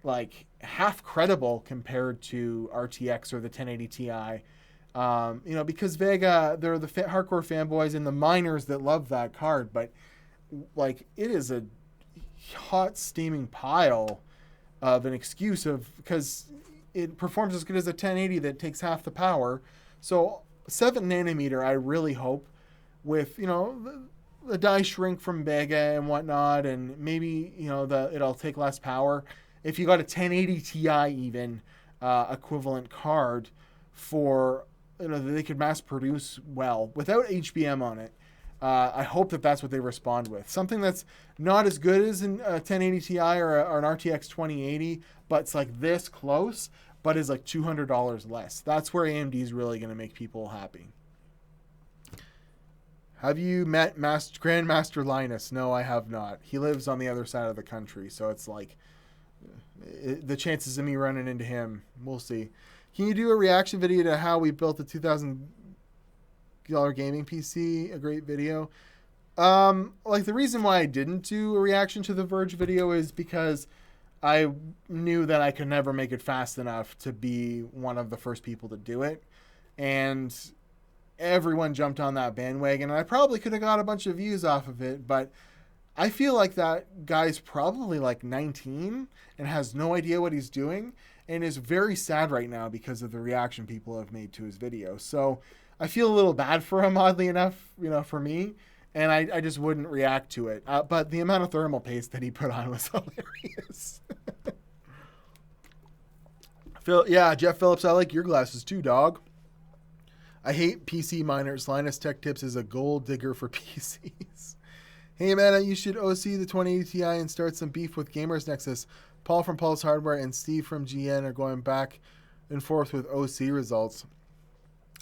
like half credible compared to RTX or the 1080 Ti. Because Vega, they're the hardcore fanboys and the miners that love that card, but like it is a hot steaming pile of an excuse because it performs as good as a 1080 that takes half the power. So 7 nanometer, I really hope with, the die shrink from Vega and whatnot, and maybe, it'll take less power. If you got a 1080 Ti even equivalent card for, that they could mass produce well without HBM on it, I hope that's what they respond with. Something that's not as good as a 1080 Ti or an RTX 2080, but it's like this close, but is like $200 less. That's where AMD is really going to make people happy. Have you met Grandmaster Linus? No, I have not. He lives on the other side of the country, so it's like the chances of me running into him, we'll see. Can you do a reaction video to how we built the $2,000 gaming PC? A great video. Like the reason why I didn't do a reaction to the Verge video is because I knew that I could never make it fast enough to be one of the first people to do it. And everyone jumped on that bandwagon, and I probably could have got a bunch of views off of it, but I feel like that guy's probably like 19 and has no idea what he's doing and is very sad right now because of the reaction people have made to his video. So I feel a little bad for him, oddly enough, for me, and I just wouldn't react to it. But the amount of thermal paste that he put on was hilarious. Jeff Phillips, I like your glasses too, dog. I hate PC miners. Linus Tech Tips is a gold digger for PCs. Hey, man, you should OC the 2080 Ti and start some beef with Gamers Nexus. Paul from Pulse Hardware and Steve from GN are going back and forth with OC results.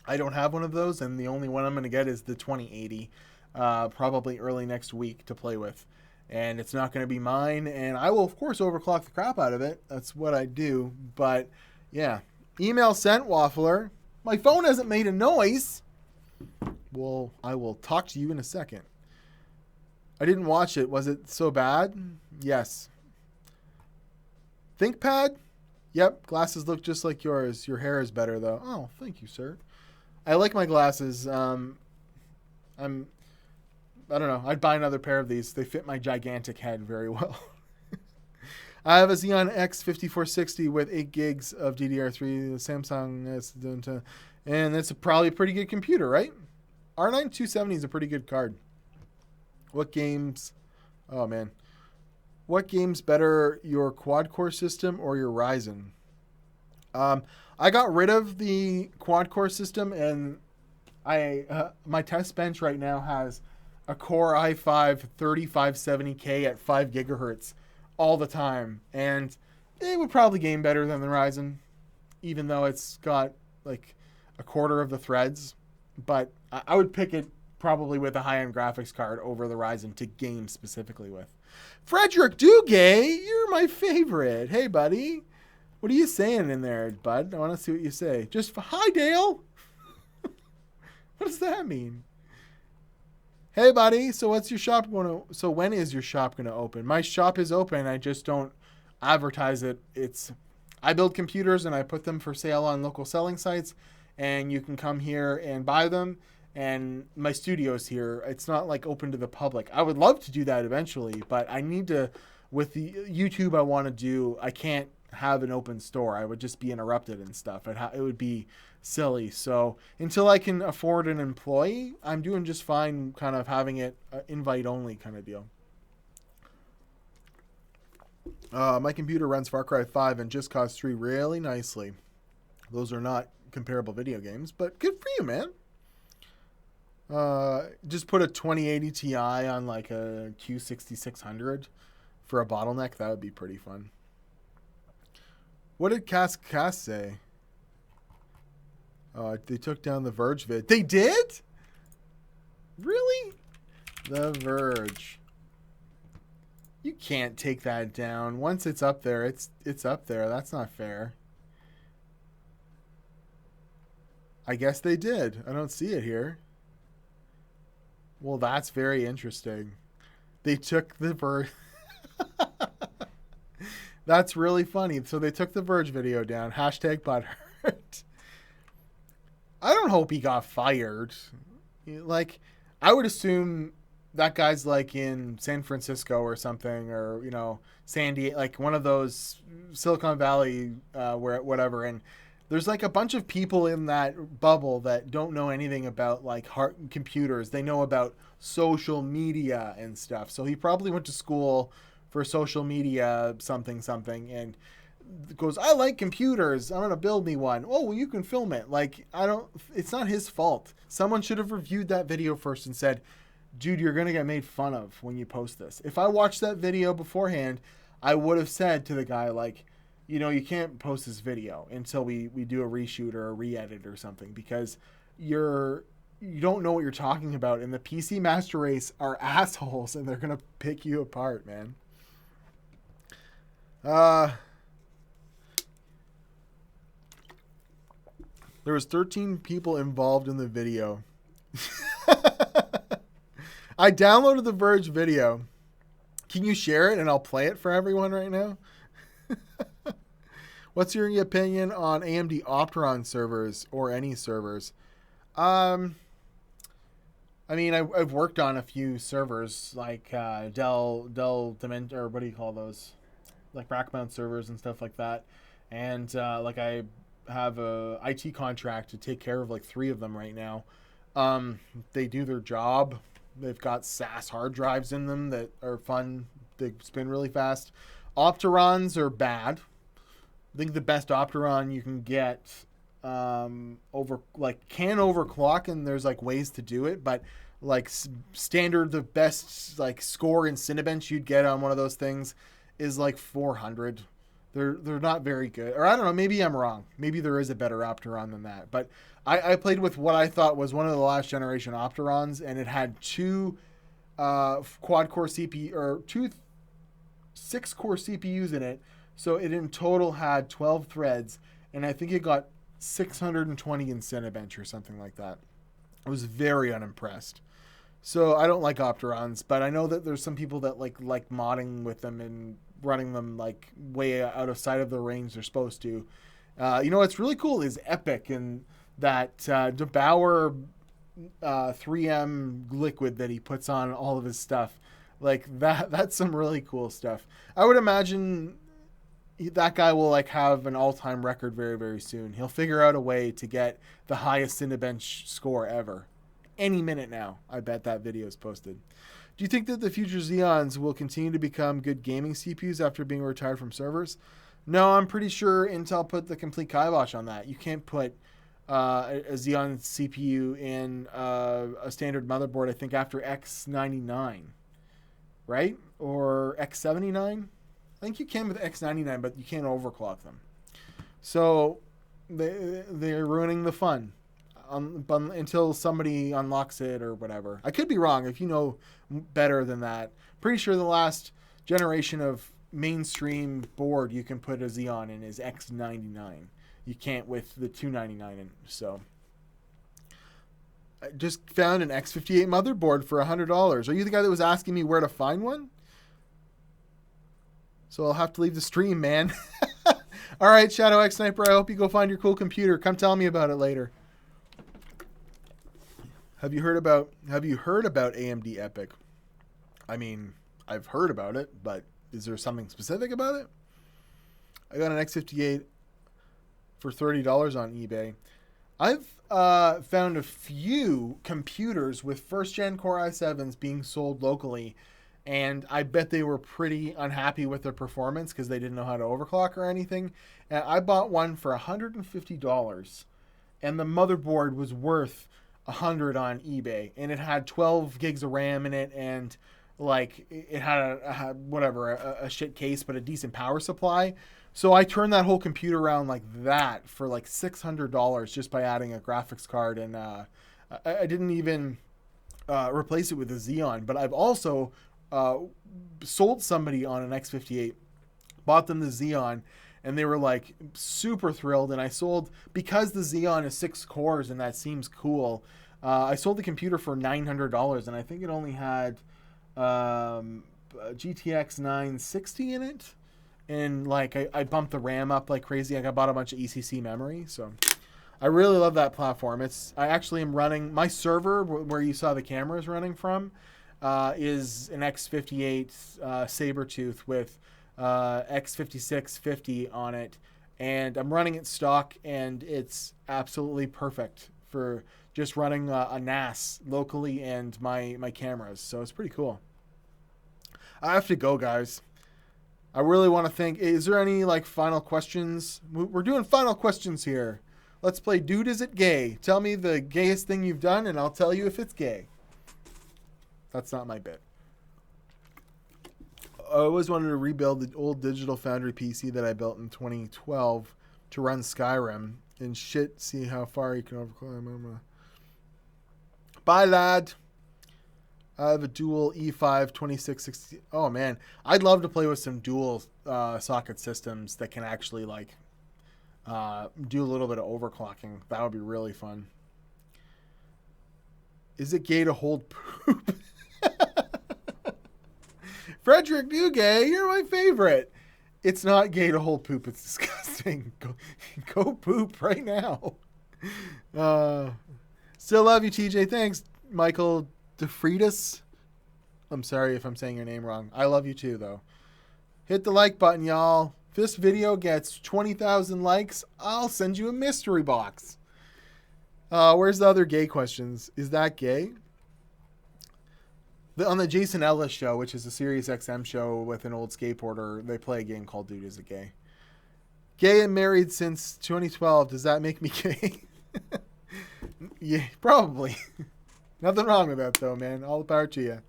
I don't have one of those, and the only one I'm going to get is the 2080, probably early next week to play with. And it's not going to be mine, and I will, of course, overclock the crap out of it. That's what I do. But, yeah. Email sent, Waffler. My phone hasn't made a noise. Well, I will talk to you in a second. I didn't watch it. Was it so bad? Yes. ThinkPad? Yep, glasses look just like yours. Your hair is better, though. Oh, thank you, sir. I like my glasses. I don't know. I'd buy another pair of these. They fit my gigantic head very well. I have a Xeon X5460 with 8 gigs of DDR3. The Samsung S, and it's probably a pretty good computer, right? R9 270 is a pretty good card. What games? Oh man, what games better, your quad core system or your Ryzen? I got rid of the quad core system, and my test bench right now has a Core i5 3570K at 5 gigahertz all the time, and it would probably game better than the Ryzen, even though it's got like a quarter of the threads. But I would pick it probably with a high-end graphics card over the Ryzen to game specifically with. Frederick Dugay, you're my favorite. Hey, buddy. What are you saying in there, bud? I want to see what you say. Just hi, Dale. What does that mean? Hey, buddy. So what's your shop going to? So when is your shop going to open? My shop is open. I just don't advertise it. I build computers and I put them for sale on local selling sites, and you can come here and buy them. And my studio's here. It's not like open to the public. I would love to do that eventually, but I need to. With the YouTube I want to do, I can't have an open store. I would just be interrupted and stuff. It would be silly. So until I can afford an employee, I'm doing just fine kind of having it invite only kind of deal. My computer runs Far Cry 5 and Just Cause 3 really nicely. Those are not comparable video games, but good for you, man. Just put a 2080 Ti on like a Q6600 for a bottleneck. That would be pretty fun. What did Cass say? They took down the Verge vid. They did? Really? The Verge. You can't take that down. Once it's up there, it's up there. That's not fair. I guess they did. I don't see it here. Well, that's very interesting. They took the Verge. That's really funny. So they took the Verge video down. Hashtag butthurt. I don't hope he got fired. Like, I would assume that guy's like in San Francisco or something, or, you know, San Diego, like one of those Silicon Valley, where whatever. And there's like a bunch of people in that bubble that don't know anything about like computers. They know about social media and stuff. So he probably went to school for social media something and goes, I like computers, I'm gonna build me one. Oh, well, you can film it. Like, it's not his fault. Someone should have reviewed that video first and said, dude, you're gonna get made fun of when you post this. If I watched that video beforehand, I would have said to the guy, like, you know, you can't post this video until we do a reshoot or a re-edit or something, because you don't know what you're talking about, and the PC Master Race are assholes and they're gonna pick you apart, man. There was 13 people involved in the video. I downloaded the Verge video. Can you share it and I'll play it for everyone right now? What's your opinion on AMD Opteron servers or any servers? I mean, I've worked on a few servers like Dell Dement, or what do you call those? Like rack mount servers and stuff like that. And like I have a IT contract to take care of like 3 of them right now. They do their job. They've got SAS hard drives in them that are fun. They spin really fast. Opterons are bad. I think the best Opteron you can get can overclock, and there's like ways to do it, but like standard, the best like score in Cinebench you'd get on one of those things is like 400. They're not very good. Or I don't know, maybe I'm wrong. Maybe there is a better Opteron than that. But I played with what I thought was one of the last generation Opterons, and it had 2 quad-core CPU, or 2 6-core CPUs in it. So it in total had 12 threads, and I think it got 620 in Cinebench or something like that. I was very unimpressed. So I don't like Opterons, but I know that there's some people that like modding with them and running them like way out of sight of the range they're supposed to. You know what's really cool is Epic and that DeBauer 3M liquid that he puts on all of his stuff. Like that's some really cool stuff. I would imagine that guy will like have an all-time record very, very soon. He'll figure out a way to get the highest Cinebench score ever. any minute now. I bet that video is posted. Do you think that the future Xeons will continue to become good gaming CPUs after being retired from servers? No, I'm pretty sure Intel put the complete kibosh on that. You can't put a Xeon CPU in a standard motherboard, I think, after X99, right? Or X79? I think you can with X99, but you can't overclock them. So they're ruining the fun until somebody unlocks it or whatever. I could be wrong. If you know better than that, pretty sure the last generation of mainstream board you can put a Xeon in is X99. You can't with the 299. And so I just found an X58 motherboard for $100. Are you the guy that was asking me where to find one? So I'll have to leave the stream, man. All right, Shadow X Sniper, I hope you go find your cool computer. Come tell me about it later. Have you heard about AMD EPYC? I mean, I've heard about it, but is there something specific about it? I got an X58 for $30 on eBay. I've found a few computers with first-gen Core i7s being sold locally, and I bet they were pretty unhappy with their performance because they didn't know how to overclock or anything. And I bought one for $150, and the motherboard was worth $100 on eBay, and it had 12 gigs of RAM in it, and like it had a shit case but a decent power supply. So I turned that whole computer around like that for like $600 just by adding a graphics card, and I didn't even replace it with a Xeon. But I've also sold somebody on an X58, bought them the Xeon, and they were like super thrilled. And I sold, because the Xeon is 6 cores and that seems cool, I sold the computer for $900, and I think it only had GTX 960 in it. And like I bumped the RAM up like crazy. Like I bought a bunch of ECC memory. So I really love that platform. I actually am running my server where you saw the cameras running from is an X58 Sabertooth with X5650 on it, and I'm running it stock, and it's absolutely perfect for just running a NAS locally and my cameras. So it's pretty cool. I have to go, guys. I really want to thank. Is there any like final questions? We're doing final questions here. Let's play Dude, Is It Gay? Tell me the gayest thing you've done, and I'll tell you if it's gay. That's not my bit. I always wanted to rebuild the old Digital Foundry PC that I built in 2012 to run Skyrim and shit. See how far you can overclock. Bye, lad. I have a dual E5 2660. Oh, man. I'd love to play with some dual socket systems that can actually, like, do a little bit of overclocking. That would be really fun. Is it gay to hold poop? Frederick Dugay, you're my favorite. It's not gay to hold poop. It's disgusting. Go poop right now. Still love you, TJ. Thanks, Michael DeFreitas. I'm sorry if I'm saying your name wrong. I love you too, though. Hit the like button, y'all. If this video gets 20,000 likes, I'll send you a mystery box. Where's the other gay questions? Is that gay? On the Jason Ellis show, which is a Sirius XM show with an old skateboarder, they play a game called Dude, Is It Gay? Gay and married since 2012. Does that make me gay? Yeah, probably. Nothing wrong with that, though, man. All the power to you.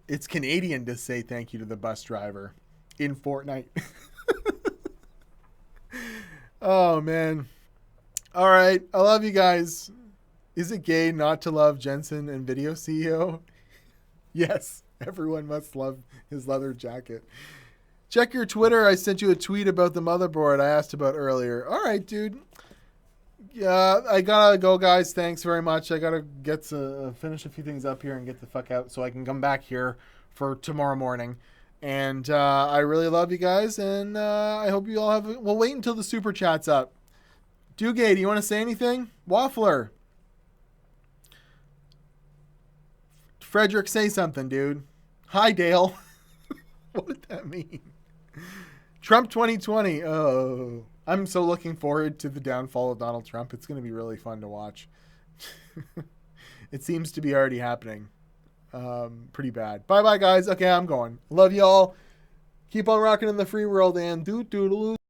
It's Canadian to say thank you to the bus driver in Fortnite. Oh, man. All right. I love you guys. Is it gay not to love Jensen and Video CEO? Yes. Everyone must love his leather jacket. Check your Twitter. I sent you a tweet about the motherboard I asked about earlier. All right, dude. Yeah, I gotta go, guys. Thanks very much. I gotta get to finish a few things up here and get the fuck out so I can come back here for tomorrow morning. And I really love you guys, and I hope you all have. We'll wait until the super chat's up. Dugay, do you want to say anything? Waffler. Frederick, say something, dude. Hi, Dale. What did that mean? Trump 2020. Oh, I'm so looking forward to the downfall of Donald Trump. It's going to be really fun to watch. It seems to be already happening. Pretty bad. Bye-bye, guys. Okay, I'm going. Love y'all. Keep on rocking in the free world, and doodaloo.